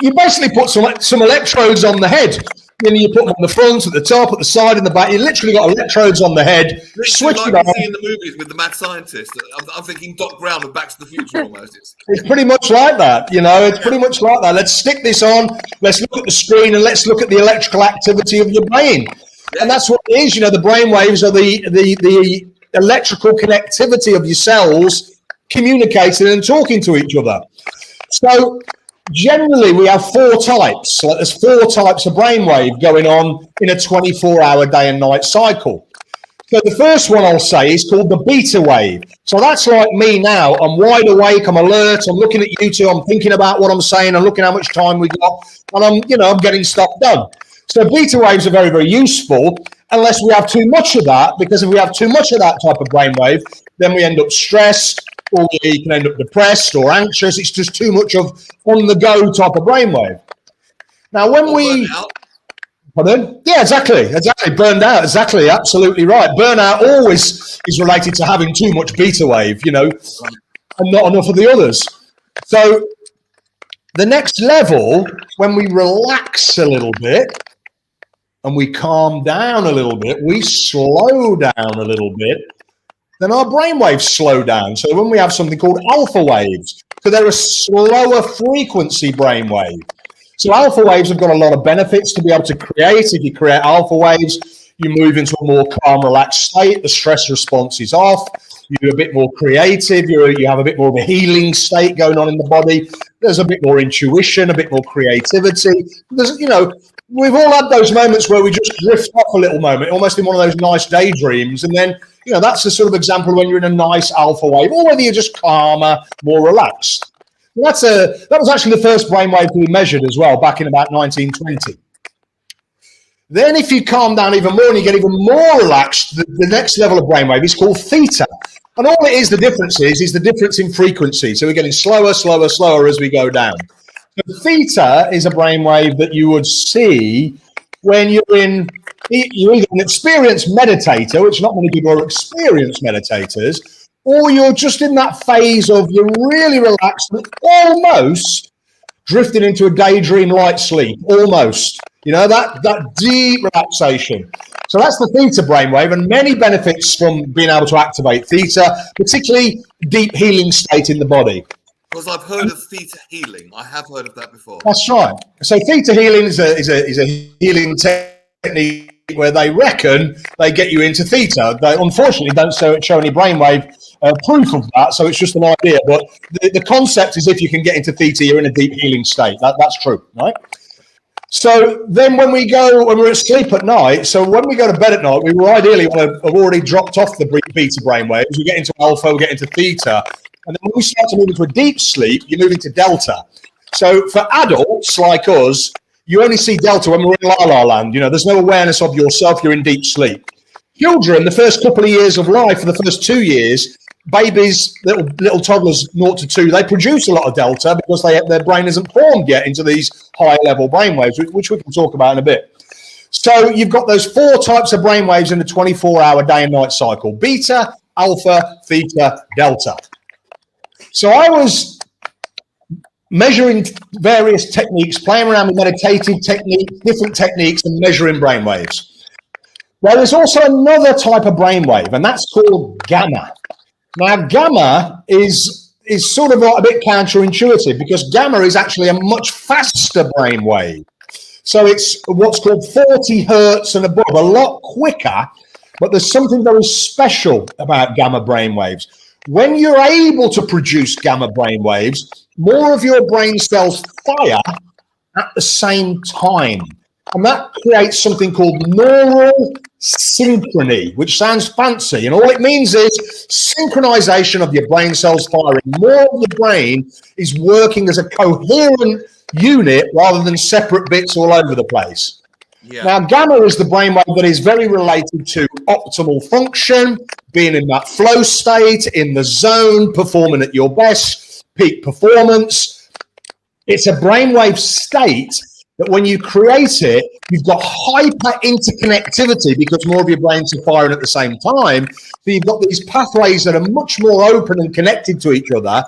you basically put some electrodes on the head. You put them on the front, at the top, at the side, and the back. You literally got electrodes on the head. Switch it on. You see in the movies with the mad scientist. I'm thinking Doc Brown with Back to the Future almost. It's pretty much like that. It's pretty much like that. Let's stick this on. Let's look at the screen and let's look at the electrical activity of your brain. Yeah. And that's what it is. The brain waves are the electrical connectivity of your cells communicating and talking to each other. So generally, we have 4 types. So there's 4 types of brainwave going on in a 24-hour day and night cycle. So the first one I'll say is called the beta wave. So that's like me now. I'm wide awake. I'm alert. I'm looking at YouTube. I'm thinking about what I'm saying. I'm looking how much time we got, and I'm getting stuff done. So beta waves are very, very useful unless we have too much of that. Because if we have too much of that type of brainwave, then we end up stressed, or you can end up depressed or anxious. It's just too much of on-the-go type of brainwave. Now, when we... Pardon? Yeah, exactly. Burned out, exactly. Absolutely right. Burnout always is related to having too much beta wave, and not enough of the others. So the next level, when we relax a little bit and we calm down a little bit, we slow down a little bit, then our brainwaves slow down. So when we have something called alpha waves, so they're a slower frequency brainwave. So alpha waves have got a lot of benefits to be able to create. If you create alpha waves, you move into a more calm, relaxed state. The stress response is off. You're a bit more creative. You have a bit more of a healing state going on in the body. There's a bit more intuition, a bit more creativity. We've all had those moments where we just drift off a little moment, almost in one of those nice daydreams. And then, that's the sort of example when you're in a nice alpha wave, or whether you're just calmer, more relaxed. That was actually the first brainwave to be measured as well, back in about 1920. Then if you calm down even more and you get even more relaxed, the next level of brainwave is called theta. And all it is, the difference is the difference in frequency. So we're getting slower, slower, slower as we go down. So theta is a brainwave that you would see when you're either an experienced meditator, which not many people are experienced meditators, or you're just in that phase of you're really relaxed and almost drifting into a daydream light sleep, almost. That deep relaxation. So that's the theta brainwave, and many benefits from being able to activate theta, particularly deep healing state in the body. Because I've heard of theta healing. I have heard of that before. That's right. So theta healing is a healing technique where they reckon they get you into theta. They unfortunately don't show any brainwave proof of that, so it's just an idea. But the concept is if you can get into theta, you're in a deep healing state. That's true, right? So then when we're asleep at night, so when we go to bed at night, we will ideally want to have already dropped off the beta brainwaves. We get into alpha, we get into theta. And then when we start to move into a deep sleep, you move into delta. So for adults like us, you only see delta when we're in la-la land. You know, there's no awareness of yourself. You're in deep sleep. Children, the first couple of years of life, for the first 2 years, babies, little toddlers, 0 to 2, they produce a lot of delta because their brain isn't formed yet into these higher level brainwaves, which we can talk about in a bit. So you've got those 4 types of brainwaves in the 24-hour day and night cycle: beta, alpha, theta, delta. So I was measuring various techniques, playing around with meditative techniques, different techniques, and measuring brainwaves. Well, there's also another type of brainwave, and that's called gamma. Now, gamma is sort of like a bit counterintuitive because gamma is actually a much faster brainwave. So it's what's called 40 hertz and above, a lot quicker, but there's something very special about gamma brainwaves. When you're able to produce gamma brainwaves, more of your brain cells fire at the same time. And that creates something called neural synchrony, which sounds fancy. And all it means is synchronization of your brain cells firing. More of the brain is working as a coherent unit rather than separate bits all over the place. Yeah. Now, gamma is the brainwave that is very related to optimal function, being in that flow state, in the zone, performing at your best, peak performance. It's a brainwave state that when you create it, you've got hyper interconnectivity because more of your brains are firing at the same time. So you've got these pathways that are much more open and connected to each other,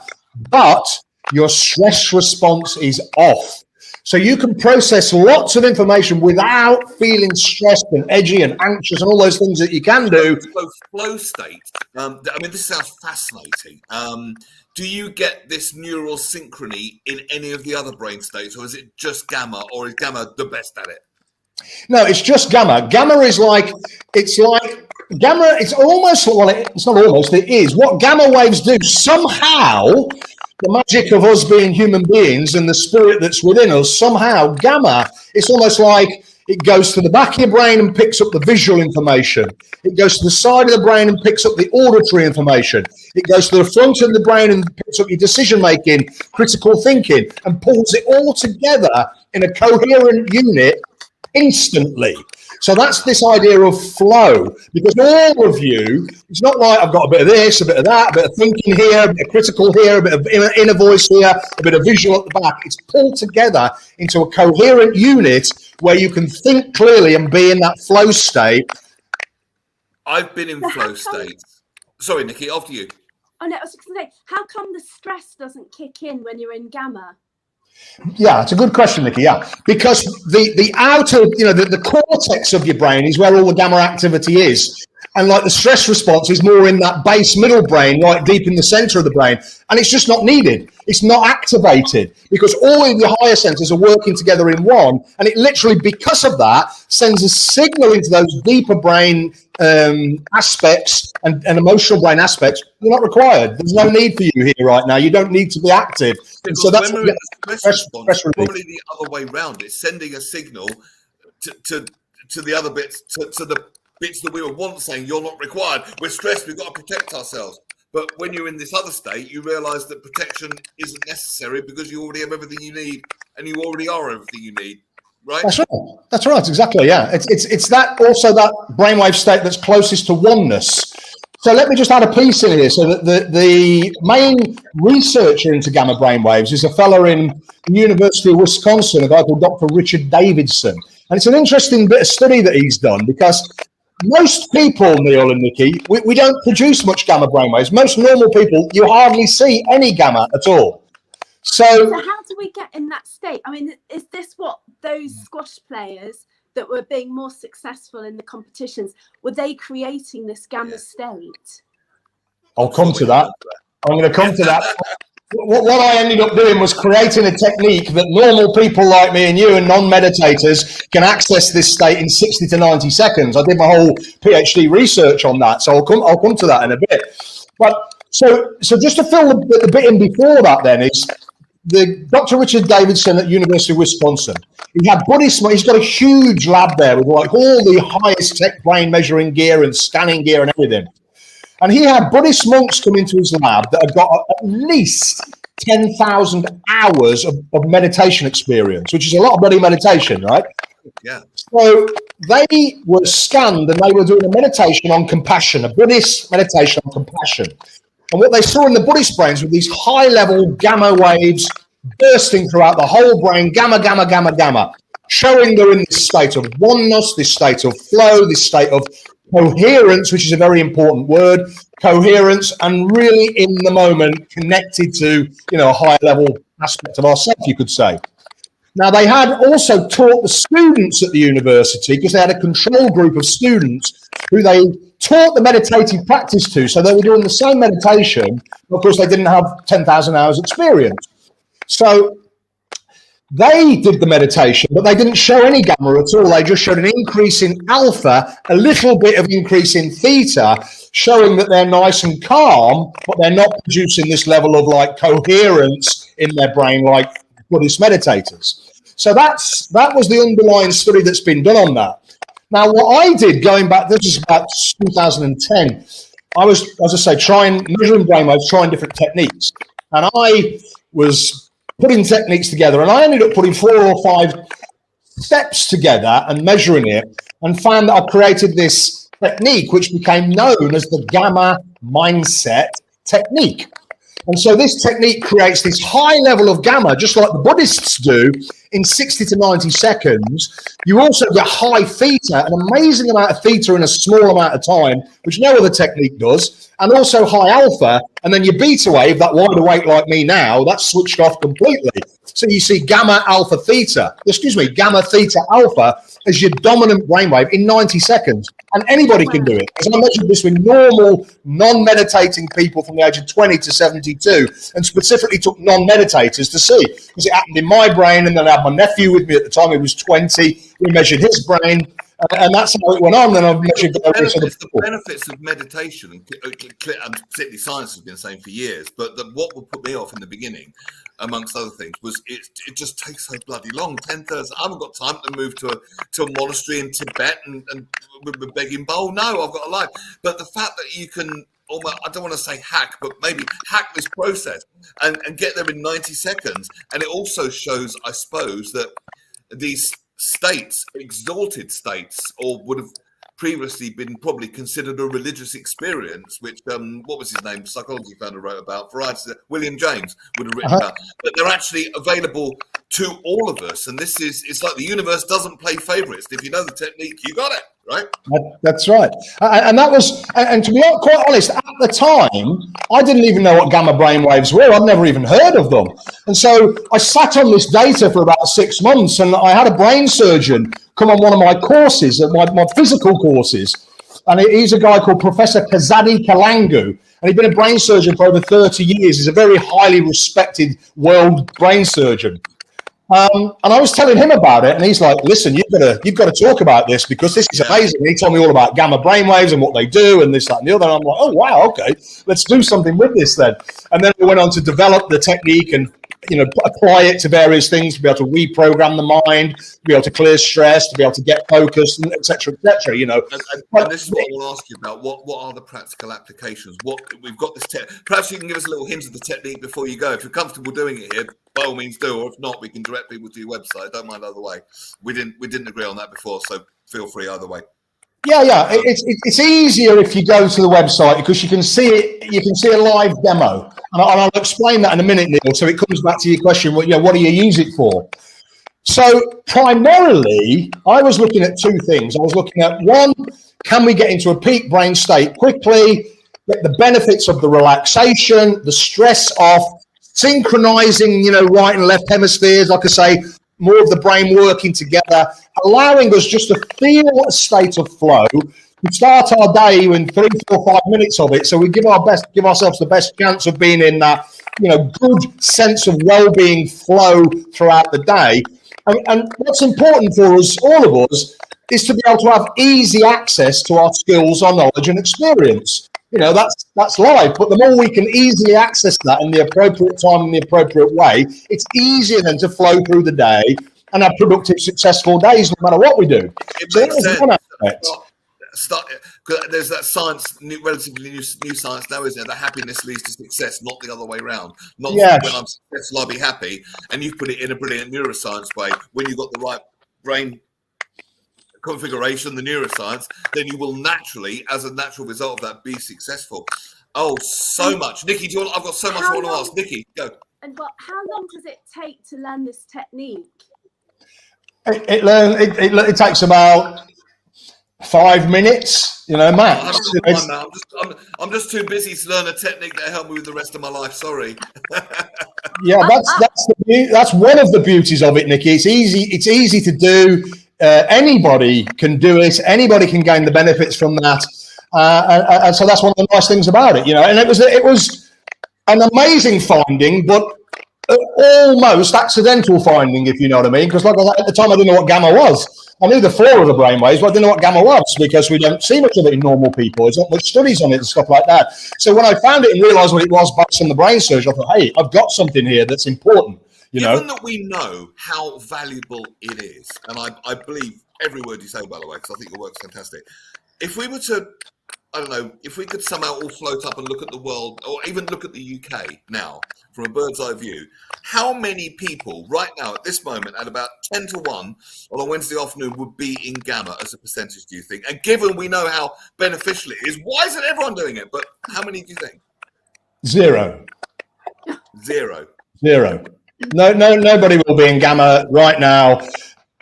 but your stress response is off. So you can process lots of information without feeling stressed and edgy and anxious and all those things that you can do. So flow state, I mean, this sounds fascinating. Do you get this neural synchrony in any of the other brain states, or is it just gamma, or is gamma the best at it? No, it's just gamma. Gamma is like, gamma, it's almost, well, it's not almost, it is. What gamma waves do, somehow, the magic of us being human beings and the spirit that's within us, somehow gamma, it's almost like it goes to the back of your brain and picks up the visual information. It goes to the side of the brain and picks up the auditory information. It goes to the front of the brain and picks up your decision-making, critical thinking, and pulls it all together in a coherent unit instantly. So that's this idea of flow, because all of you, it's not like I've got a bit of this, a bit of that, a bit of thinking here, a bit of critical here, a bit of inner voice here, a bit of visual at the back. It's pulled together into a coherent unit where you can think clearly and be in that flow state. I've been in flow states. Sorry, Nikki, after you. Oh, no, I was just going to say, how come the stress doesn't kick in when you're in gamma? Yeah, it's a good question, Nikki. Yeah, because the outer, the cortex of your brain is where all the gamma activity is. And like the stress response is more in that base middle brain, right deep in the center of the brain. And it's just not needed. It's not activated because all of your higher centers are working together in one. And it literally, because of that, sends a signal into those deeper brain aspects and emotional brain aspects. You're not required. There's no need for you here right now. You don't need to be active. And so that's when we're in the stress response, probably the other way around. It's sending a signal to the other bits, to the bits that we were once saying you're not required. We're stressed. We've got to protect ourselves. But when you're in this other state, you realise that protection isn't necessary because you already have everything you need, and you already are everything you need. Right? That's right. That's right. Exactly. Yeah. It's that also that brainwave state that's closest to oneness. So let me just add a piece in here. So that the main researcher into gamma brainwaves is a fellow in the University of Wisconsin, a guy called Dr. Richard Davidson. And it's an interesting bit of study that he's done because most people, Neil and Nikki, we don't produce much gamma brainwaves. Most normal people, you hardly see any gamma at all. So how do we get in that state? I mean, is this what those squash players that were being more successful in the competitions, were they creating this gamma state? I'll come to that. I'm going to come to that. what I ended up doing was creating a technique that normal people like me and you and non-meditators can access this state in 60 to 90 seconds. I did my whole PhD research on that, so I'll come to that in a bit. But so just to fill the bit in before that, then is the Dr. Richard Davidson at University of Wisconsin. He had Buddhist. He's got a huge lab there with like all the highest tech brain measuring gear and scanning gear and everything. And he had Buddhist monks come into his lab that had got at least 10,000 hours of meditation experience, which is a lot of bloody meditation, right? Yeah. So they were scanned and they were doing a meditation on compassion, a Buddhist meditation on compassion. And what they saw in the Buddhist brains were these high-level gamma waves bursting throughout the whole brain, gamma, gamma, gamma, gamma, showing they're in this state of oneness, this state of flow, this state of coherence, which is a very important word, coherence, and really in the moment connected to, a higher level aspect of ourself, you could say. Now, they had also taught the students at the university, because they had a control group of students who they taught the meditative practice to. So they were doing the same meditation. Of course, they didn't have 10,000 hours experience. So they did the meditation, but they didn't show any gamma at all. They just showed an increase in alpha, a little bit of increase in theta, showing that they're nice and calm, but they're not producing this level of like coherence in their brain like Buddhist meditators. So that was the underlying study that's been done on that. Now, what I did going back, this is about 2010, I was, as I say, measuring brainwaves, trying different techniques. And I was putting techniques together, and I ended up putting 4 or 5 steps together and measuring it, and found that I created this technique which became known as the gamma mindset technique. And so this technique creates this high level of gamma, just like the Buddhists do, in 60 to 90 seconds. You also get high theta, an amazing amount of theta in a small amount of time, which no other technique does, and also high alpha. And then your beta wave, that wide awake like me now, that's switched off completely. So you see gamma theta alpha as your dominant brainwave in 90 seconds. And anybody can do it. As I measured this with normal, non-meditating people from the age of 20 to 72, and specifically took non-meditators to see, because it happened in my brain, and then I had my nephew with me at the time, he was 20, we measured his brain, and that's how it went on. Then I've measured the benefits of meditation, and particularly science has been saying for years, but what would put me off in the beginning, amongst other things, was it just takes so bloody long. 10,000. I haven't got time to move to a monastery in Tibet and with a begging bowl. No, I've got a life. But the fact that you can almost, I don't want to say hack, but maybe hack this process and get there in 90 seconds. And it also shows, I suppose, that these states, exalted states, or would have previously been probably considered a religious experience, which what was his name, psychology founder, wrote about, William James would have written about, but they're actually available to all of us. And it's like the universe doesn't play favorites. If you know the technique, you got it, right? That's right. And that was, and to be quite honest, at the time, I didn't even know what gamma brainwaves were. I'd never even heard of them. And so I sat on this data for about 6 months, and I had a brain surgeon come on one of my courses, my physical courses. And he's a guy called Professor Kazadi Kalangu. And he'd been a brain surgeon for over 30 years. He's a very highly respected world brain surgeon. And I was telling him about it, and he's like, listen, you've got to talk about this, because this is amazing. And he told me all about gamma brainwaves and what they do and this, that, and the other. And I'm like, oh, wow, okay, let's do something with this then. And then we went on to develop the technique and, apply it to various things, to be able to reprogram the mind, to be able to clear stress, to be able to get focused, and et cetera, And this is what I want to ask you about. What are the practical applications? We've got this perhaps you can give us a little hint of the technique before you go. If you're comfortable doing it here, by all means do, or if not, we can direct people to your website. Don't mind either way. We didn't agree on that before, so feel free either way. Yeah. It's easier if you go to the website, because you can see it. You can see a live demo, and I'll explain that in a minute, Neil. So it comes back to your question: what do you use it for? So primarily, I was looking at 2 things. I was looking at, 1, can we get into a peak brain state quickly, get the benefits of the relaxation, the stress off, synchronizing, right and left hemispheres, like I say, more of the brain working together, allowing us just to feel a state of flow, we start our day in 3, 4, 5 minutes of it. So we give ourselves the best chance of being in that, good sense of well-being flow throughout the day. And what's important for us, all of us, is to be able to have easy access to our skills, our knowledge and experience. That's life. But the more we can easily access that in the appropriate time, in the appropriate way, it's easier then to flow through the day and have productive, successful days, no matter what we do. So that was one aspect. There's that science, relatively new science now, isn't it? That happiness leads to success, not the other way around. Not when I'm successful, I'll be happy. And you've put it in a brilliant neuroscience way. When you've got the right brain configuration, the neuroscience, then you will naturally, as a natural result of that, be successful. Oh, so much. Nikki, I've got so much I want to ask. Nikki, go. And how long does it take to learn this technique? It takes about 5 minutes, max. I'm just too busy to learn a technique that helped me with the rest of my life. Sorry. Yeah, that's one of the beauties of it, Nikki. It's easy to do. Anybody can do it. Anybody can gain the benefits from that. And so that's one of the nice things about it, And it was an amazing finding, but almost accidental finding, if you know what I mean. Because like at the time, I didn't know what gamma was. I knew the floor of the brainwaves, but I didn't know what gamma was because we don't see much of it in normal people. There's not much studies on it and stuff like that. So when I found it and realised what it was based on the brain surgery, I thought, hey, I've got something here that's important. Given that we know how valuable it is, and I believe every word you say, by the way, because I think your work's fantastic. If we were to, I don't know, if we could somehow all float up and look at the world, or even look at the UK now from a bird's eye view, how many people right now at this moment at about 10 to 1 on a Wednesday afternoon would be in gamma as a percentage, do you think? And given we know how beneficial it is, why isn't everyone doing it? But how many do you think? Zero. No, nobody will be in gamma right now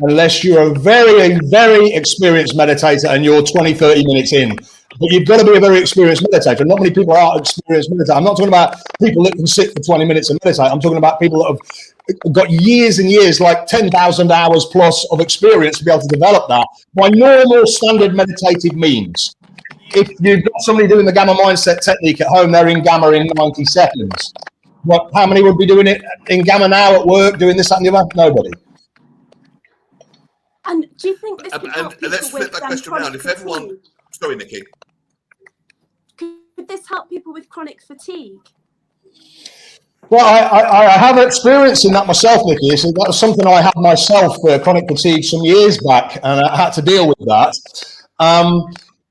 unless you're a very, very experienced meditator and you're 20, 30 minutes in. But you've got to be a very experienced meditator. Not many people are experienced meditators. I'm not talking about people that can sit for 20 minutes and meditate. I'm talking about people that have got years and years, like 10,000 hours plus of experience to be able to develop that by normal standard meditative means. If you've got somebody doing the gamma mindset technique at home, they're in gamma in 90 seconds. How many would be doing it in gamma now at work, doing this, that, and the other? Nobody. And do you think this could help people let's flip that question around. If everyone, sorry, Nikki. Could this help people with chronic fatigue? Well, I have experience in that myself, Nikki. So that was something I had myself for chronic fatigue some years back, and I had to deal with that.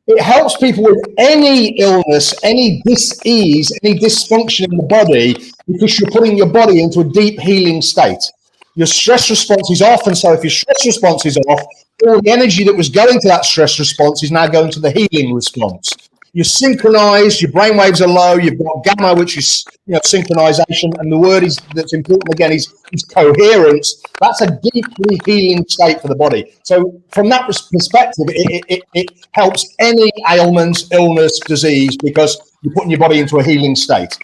It helps people with any illness, any dis-ease, any dysfunction in the body, because you're putting your body into a deep healing state. Your stress response is off, and so if your stress response is off, all the energy that was going to that stress response is now going to the healing response. You're synchronized, your brainwaves are low, you've got gamma, which is synchronization, and the word that's important again is coherence. That's a deeply healing state for the body. So from that perspective, it helps any ailment, illness, disease, because you're putting your body into a healing state.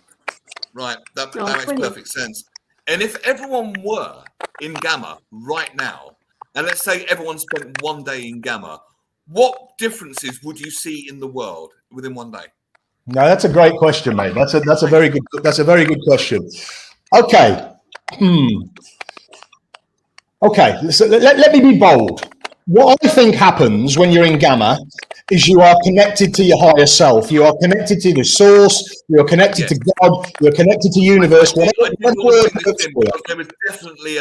Right, that makes perfect sense. And if everyone were in gamma right now, and let's say everyone spent 1 day in gamma, what differences would you see in the world within 1 day? No, that's a great question, mate. That's a very good question. Okay. Okay. So let me be bold. What I think happens when you're in gamma is you are connected to your higher self. You are connected to the source. You're connected to God. You're connected to universe. There is definitely,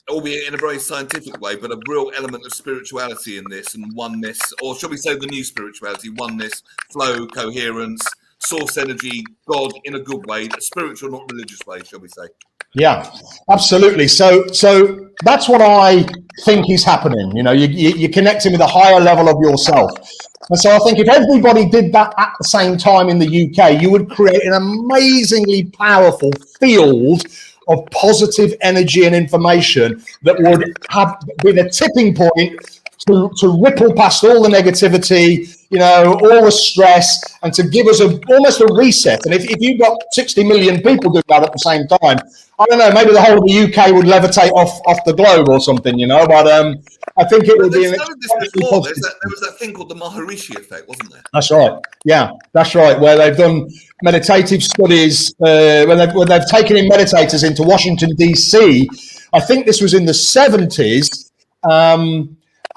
albeit in a very scientific way, but a real element of spirituality in this and oneness, or shall we say the new spirituality, oneness, flow, coherence, source energy, God in a good way, a spiritual, not religious way, shall we say. Yeah, absolutely. So that's what I think is happening. You're connecting with a higher level of yourself. And so I think if everybody did that at the same time in the UK, you would create an amazingly powerful field of positive energy and information that would have been a tipping point to ripple past all the negativity, all the stress, and to give us almost a reset. And if you've got 60 million people doing that at the same time, I don't know, maybe the whole of the UK would levitate off the globe or something, but I think it would be an there was that thing called the Maharishi effect, wasn't there? That's right. Yeah, that's right. Where they've done meditative studies, where they've taken in meditators into Washington, D.C. I think this was in the 70s.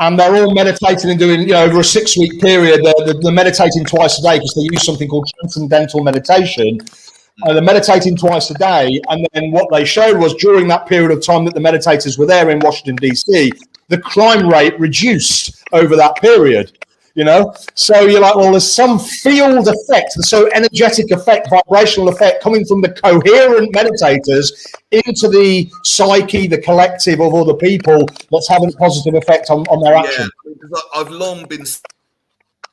And they're all meditating and doing, over a 6-week period, they're meditating twice a day because they use something called transcendental meditation. They're meditating twice a day. And then what they showed was during that period of time that the meditators were there in Washington, D.C., the crime rate reduced over that period. So you're like, well, there's some field effect, so energetic effect, vibrational effect coming from the coherent meditators into the psyche, the collective of other people that's having a positive effect on their action. Yeah, I've long been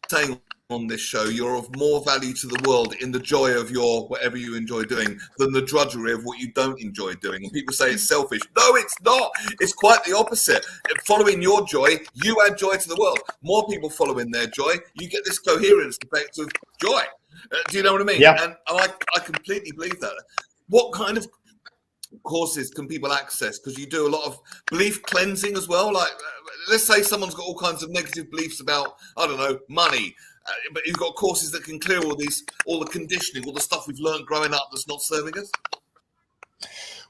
saying on this show, you're of more value to the world in the joy of your whatever you enjoy doing than the drudgery of what you don't enjoy doing. And people say it's selfish. No, it's not. It's quite the opposite. Following your joy, you add joy to the world. More people following their joy, you get this coherence effect of joy. Do you know what I mean? Yeah. And I completely believe that. What kind of courses can people access? Because you do a lot of belief cleansing as well. Like, let's say someone's got all kinds of negative beliefs about, I don't know, money. But you've got courses that can clear all the conditioning, all the stuff we've learned growing up that's not serving us.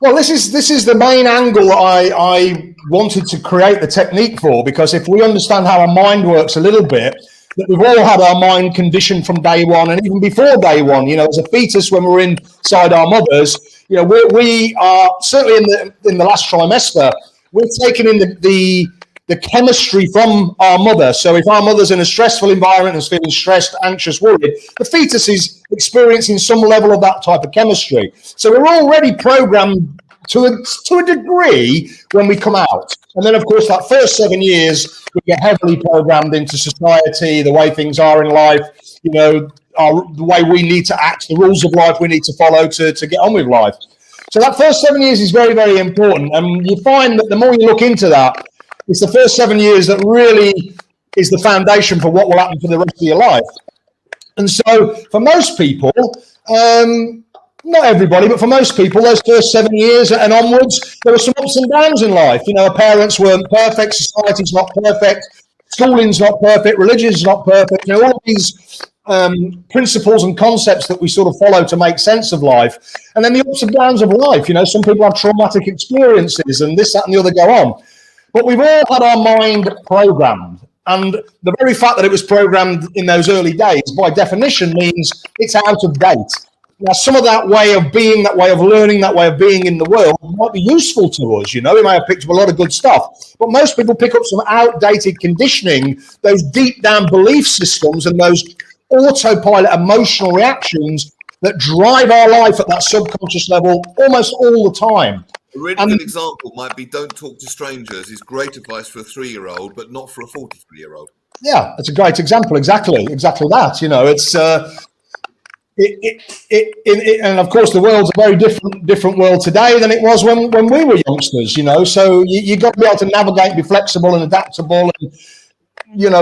Well, this is the main angle I wanted to create the technique for, because if we understand how our mind works a little bit, that we've all had our mind conditioned from day one, and even before day one, as a fetus when we're inside our mothers, we are certainly in the last trimester, we're taking in the chemistry from our mother. So if our mother's in a stressful environment and is feeling stressed, anxious, worried, the fetus is experiencing some level of that type of chemistry. So we're already programmed to a degree when we come out. And then, of course, that first 7 years, we get heavily programmed into society, the way things are in life, the way we need to act, the rules of life we need to follow to get on with life. So that first 7 years is very, very important. And you find that the more you look into that, it's the first 7 years that really is the foundation for what will happen for the rest of your life. And so for most people, not everybody, but for most people, those first 7 years and onwards, there were some ups and downs in life. Our parents weren't perfect, society's not perfect, schooling's not perfect, religion's not perfect. All of these principles and concepts that we sort of follow to make sense of life. And then the ups and downs of life. Some people have traumatic experiences and this, that, and the other go on. But we've all had our mind programmed. And the very fact that it was programmed in those early days, by definition, means it's out of date. Now, some of that way of being, that way of learning, that way of being in the world might be useful to us. We may have picked up a lot of good stuff. But most people pick up some outdated conditioning, those deep down belief systems and those autopilot emotional reactions that drive our life at that subconscious level almost all the time. A really good example might be don't talk to strangers is great advice for a 3-year-old, but not for a 43-year-old. Yeah, that's a great example. Exactly that. It's and of course the world's a very different world today than it was when we were youngsters. So you got to be able to navigate, be flexible and adaptable, and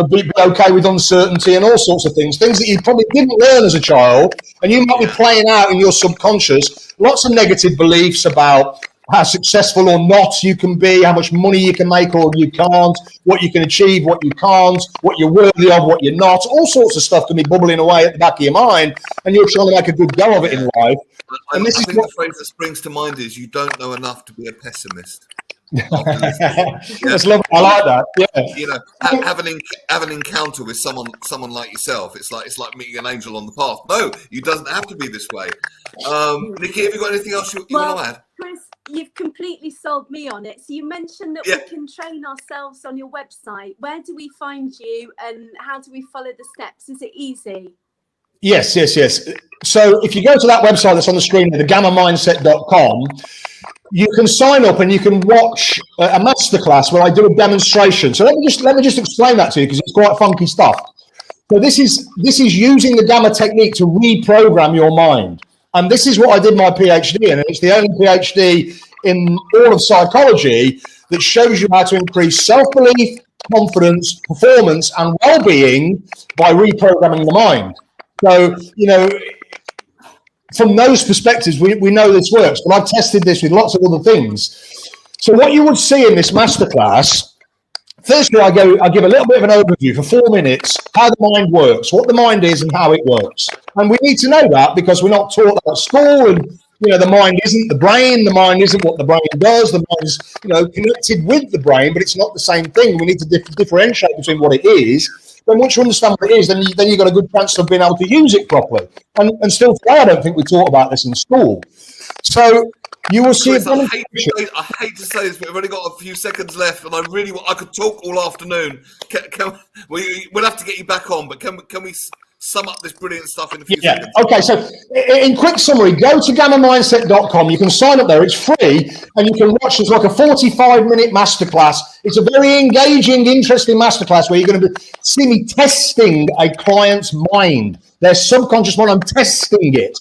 be okay with uncertainty and all sorts of things that you probably didn't learn as a child, and you might be playing out in your subconscious lots of negative beliefs about how successful or not you can be, how much money you can make or you can't, what you can achieve, what you can't, what you're worthy of, what you're not. All sorts of stuff can be bubbling away at the back of your mind, and you're trying to make a good go of it in life. And I think the phrase that springs to mind is you don't know enough to be a pessimist. That's lovely. I like that. Yeah. Have an encounter with someone like yourself. It's like meeting an angel on the path. No, you doesn't have to be this way. Nikki, have you got anything else you want to add? Chris, you've completely sold me on it. So you mentioned that we can train ourselves on your website. Where do we find you, and how do we follow the steps? Is it easy? Yes. So if you go to that website that's on the screen, thegammamindset.com, you can sign up and you can watch a masterclass where I do a demonstration. So let me just explain that to you, because it's quite funky stuff. So this is using the Gamma technique to reprogram your mind. And this is what I did my PhD in, and it's the only PhD in all of psychology that shows you how to increase self-belief, confidence, performance, and well-being by reprogramming the mind. So, you know, from those perspectives, we know this works, but I've tested this with lots of other things. So what you would see in this masterclass, firstly, I give a little bit of an overview for 4 minutes, how the mind works, what the mind is and how it works. And we need to know that because we're not taught that at school, and you know, the mind isn't the brain, the mind isn't what the brain does, the mind is, you know, connected with the brain, but it's not the same thing. We need to differentiate between what it is. Then once you understand what it is, then you've got a good chance of being able to use it properly. And still today, I don't think we taught about this in school. So you will see. Chris, I hate to say this, but we've only got a few seconds left, and I could talk all afternoon. We'll have to get you back on, but can we sum up this brilliant stuff in a few seconds? Okay, so in quick summary, go to gammamindset.com. You can sign up there. It's free, and you can watch. It's like a 45-minute masterclass. It's a very engaging, interesting masterclass where you're going to see me testing a client's mind, their subconscious mind. I'm testing it.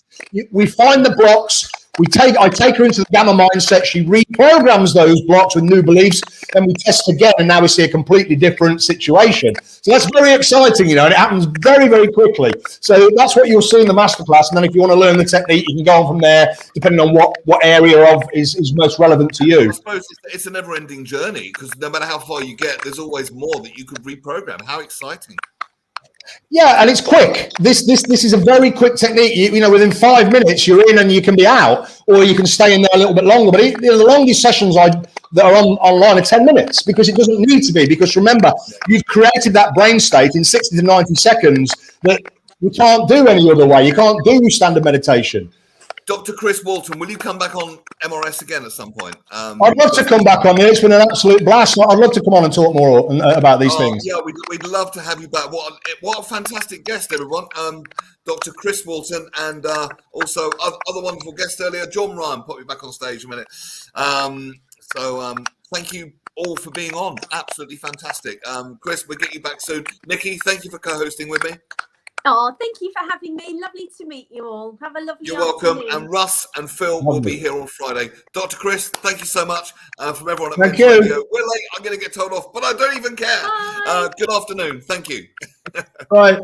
We find the blocks. I take her into the Gamma Mindset. She reprograms those blocks with new beliefs. Then we test again, and now we see a completely different situation. So that's very exciting, you know, and it happens very, very quickly. So that's what you'll see in the masterclass. And then if you want to learn the technique, you can go on from there, depending on what area of is most relevant to you. I suppose it's a never-ending journey because no matter how far you get, there's always more that you could reprogram. How exciting! Yeah, and it's quick. This is a very quick technique. You know, within 5 minutes, you're in and you can be out, or you can stay in there a little bit longer. But the longest sessions that are online are 10 minutes because it doesn't need to be. Because remember, you've created that brain state in 60 to 90 seconds that you can't do any other way. You can't do standard meditation. Dr. Chris Walton, will you come back on MRS again at some point? I'd love to come back on there. It's been an absolute blast. I'd love to come on and talk more about these things. Yeah, we'd love to have you back. What a fantastic guest, everyone. Dr. Chris Walton, and also other wonderful guests earlier. John Ryan, put me back on stage a minute. Thank you all for being on. Absolutely fantastic. Chris, we'll get you back soon. Nikki, thank you for co-hosting with me. Oh, thank you for having me. Lovely to meet you all. Have a lovely You're welcome. afternoon. And Russ and Phil will be here on Friday. Dr. Chris, thank you so much from everyone at Thank Men's you. Radio. We're late. I'm going to get told off, but I don't even care. Bye. Good afternoon. Thank you. Right.